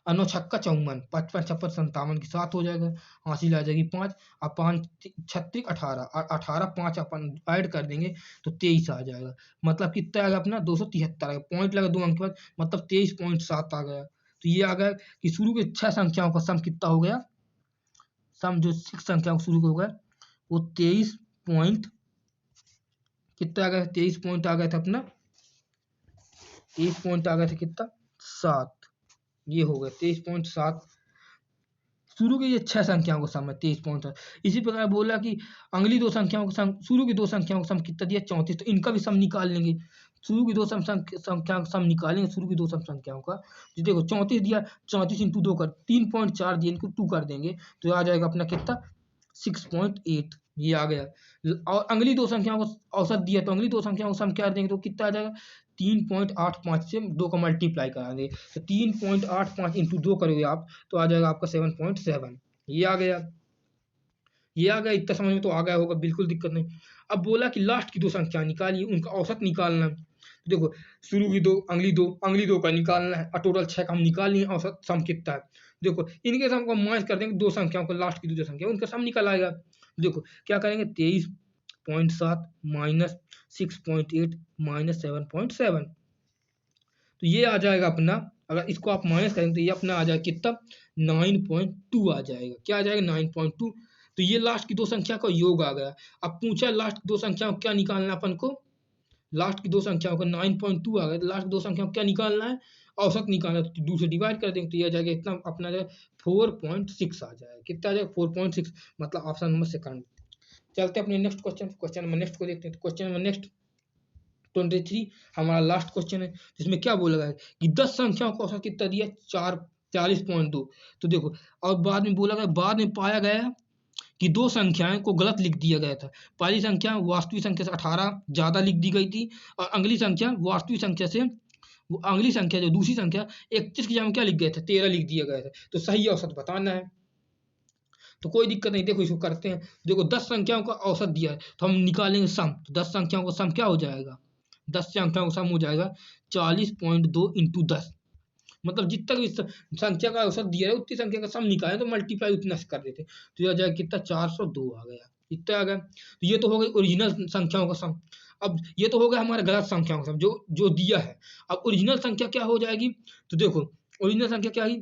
9 छक्का 54, 55 56 57 की 7 हो जाएगा, हासिल आ जाएगी 5, अब 5 36 18, और 18 5 अपन ऐड कर देंगे तो 23 आ जाएगा, मतलब कितना आएगा अपना 273 आएगा, पॉइंट लगा 2 अंक के बाद, मतलब 23.7 आ गया। तो ये आ गया कि शुरू के 6 संख्याओं का सम कितना हो गया, सम जो 6 संख्याओं का शुरू हो गया वो 23 पॉइंट कितना आ गया, 23 पॉइंट आ गया था अपना, 23 पॉइंट आ गया था कितना 7, ये हो गया 23.7, शुरू की ये 6 संख्याओं का सम है 23.7। इसी प्रकार बोला कि अगली दो संख्याओं का सम, शुरू की दो संख्याओं का सम कितना दिया 34, तो इनका भी सम निकाल लेंगे, शुरू की दो संख्या का सम निकालेंगे, शुरू की दो संख्याओं का, जो देखो 34 दिया, 34 इंटू 2 कर 3.4 दिए, इनको 2 कर देंगे तो आ जाएगा अपना कितना 6.8, ये आ गया। और अगली दो संख्याओं को औसत दिया, तो अगली दो संख्याओं को सम क्या देंगे तो कितना आ जाएगा 3.85 से 2 का मल्टीप्लाई करा देंगे, तो 3.85 इंटू 2 करोगे आप तो आ जाएगा आपका 7.7, ये आ गया, ये आ गया, इतना समझ में तो आ गया होगा, बिल्कुल दिक्कत नहीं। अब बोला कि लास्ट की दो संख्या निकालिए, उनका औसत निकालना है, तो देखो शुरू की दो अगली दो का निकालना है, और टोटल 6 का हम निकाल लिए, औसत सम कितना है, देखो इनके सम को माइनस कर देंगे, दो संख्याओं को लास्ट की दो संख्या उनका सम निकल आएगा। देखो क्या करेंगे 23.7 माइनस 6.8 माइनस 7.7, तो ये आ जाएगा अपना, अगर इसको आप माइनस करेंगे तो ये अपना आ जाएगा कितना 9.2 आ जाएगा, क्या आ जाएगा 9.2। तो ये लास्ट की दो संख्या का योग आ गया। अब पूछा लास्ट की दो संख्याओं क्या निकालना है अपन को, लास्ट की दो संख्याओं का 9.2 आ गया, तो लास्ट की दो संख्याओं क्या निकालना है, औसत निकालना है, तो 2 से डिवाइड कर देंगे तो ये आ जाएगा इतना अपना जाएगा 4.6 आ जाएगा, कितना आ जाएगा 4.6, मतलब ऑप्शन नंबर सेकंड। चलते अपने नेक्स्ट क्वेश्चन नंबर नेक्स्ट को देखते हैं। तो क्वेश्चन नंबर नेक्स्ट 23 हमारा लास्ट क्वेश्चन है, जिसमें क्या बोला गया है कि 10 संख्याओं का औसत कितना दिया 40.2। तो देखो और बाद में बोला गया, बाद में पाया गया कि दो संख्याएं को गलत लिख दिया गया था, पहली संख्या वास्तविक संख्या से 18 ज्यादा लिख दी गई थी, और अगली संख्या वास्तविक संख्या से अगली संख्या जो दूसरी संख्या 31 की जगह क्या लिख गए थे 13 लिख दिया गया था, तो सही औसत बताना है। तो कोई दिक्कत नहीं, देखो इसको करते हैं। देखो 10 संख्याओं का औसत दिया है तो हम निकालेंगे सम, तो 10 संख्याओं का सम क्या हो जाएगा, 10 संख्याओं का सम हो जाएगा 40.2 इंटू 10, मतलब जितना भी संख्या का औसत दिया है उतनी संख्या का सम निकाले तो मल्टीप्लाई उतना से कर देते, तो यह जाएगा कितना 402 आ गया, इतना आ गया। तो ये तो हो गई ओरिजिनल संख्याओं का सम। अब ये तो हो गया हमारा गलत संख्याओं का सम जो जो दिया है। अब ओरिजिनल संख्या क्या हो जाएगी, तो देखो ओरिजिनल संख्या क्या है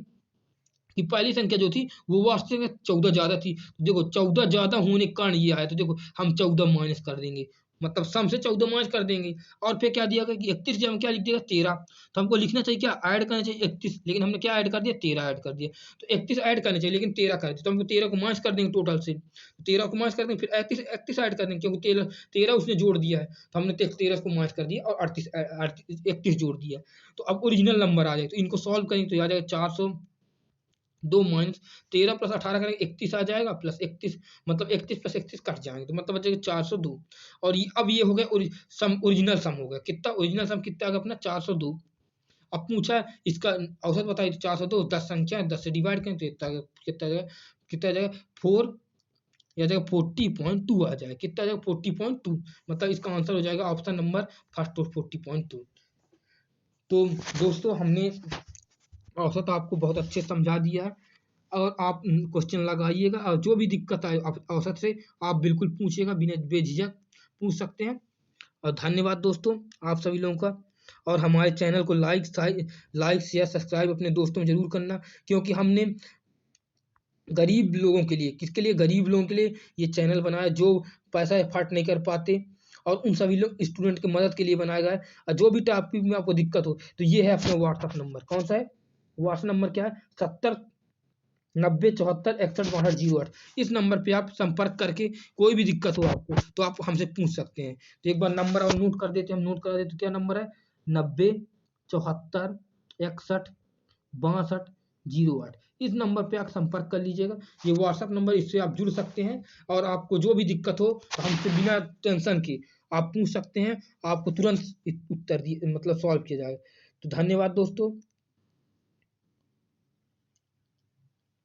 कि पहली संख्या जो थी वो वास्तव में 14 ज्यादा थी, तो देखो 14 ज्यादा होने के कारण ये आया, तो देखो हम 14 माइनस कर देंगे, मतलब सम से 14 माइनस कर देंगे। और फिर क्या दिया गया कि 31 जब हम क्या लिख देगा 13, तो हमको लिखना चाहिए क्या, ऐड करना चाहिए 31, लेकिन हमने क्या ऐड कर दिया, 13 ऐड कर दिया। तो 31 ऐड करना चाहिए लेकिन 13 कर दिया, तो हमको 13 को माइनस कर देंगे टोटल से, 13 को माइनस कर देंगे, फिर 31 ऐड कर देंगे क्योंकि 13 उसने जोड़ दिया है, तो हमने 13 को माइनस कर दिया और 31 जोड़ दिया। तो अब ओरिजिनल नंबर आ जाए, तो इनको सॉल्व करेंगे तो आ जाएगा 402 माइनस 13 प्लस 18 करेंगे 31 आ जाएगा, प्लस 31 मतलब 31 प्लस 31 कट जाएंगे, तो मतलब बचेगा 402। और ये अब ये हो गया ओरिजिनल सम हो गया, कितना ओरिजिनल सम कितना आ गया अपना 402। अब पूछा है इसका औसत बताइए, तो 402 10 संख्या है, 10 से डिवाइड करें तो कितना आ जाएगा, कितना आ जाएगा 4 या जाएगा 40.2 आ जाएगा, कितना आ जाएगा 40.2, मतलब इसका आंसर हो जाएगा ऑप्शन नंबर फर्स्ट और 40.2। तो दोस्तों हमने औसत आपको बहुत अच्छे समझा दिया है, और आप क्वेश्चन लगाइएगा, और जो भी दिक्कत आए औसत से आप बिल्कुल पूछिएगा, बिना बेझिझक पूछ सकते हैं। और धन्यवाद दोस्तों आप सभी लोगों का। और हमारे चैनल को लाइक शेयर सब्सक्राइब अपने दोस्तों में जरूर करना, क्योंकि हमने गरीब लोगों के लिए, किसके लिए, गरीब लोगों के लिए ये चैनल बनाया, जो पैसा एफर्ट नहीं कर पाते, और उन सभी लोग स्टूडेंट की मदद के लिए बनाया गया है। और जो भी टॉपिक में आपको दिक्कत हो तो ये है अपना व्हाट्सअप नंबर, कौन सा है व्हाट्सअप नंबर, क्या है 709074616208। इस नंबर पे आप संपर्क करके कोई भी दिक्कत हो आपको तो आप हमसे पूछ सकते हैं। तो एक बार नंबर और नोट कर देते हैं, हम नोट करा देते, क्या नंबर है 9074616208। इस नंबर पे आप संपर्क कर लीजिएगा, ये व्हाट्सअप नंबर, इससे आप जुड़ सकते हैं, और आपको जो भी दिक्कत हो तो हमसे बिना टेंशन के आप पूछ सकते हैं, आपको तुरंत उत्तर दिए मतलब सॉल्व किया जाएगा। तो धन्यवाद दोस्तों।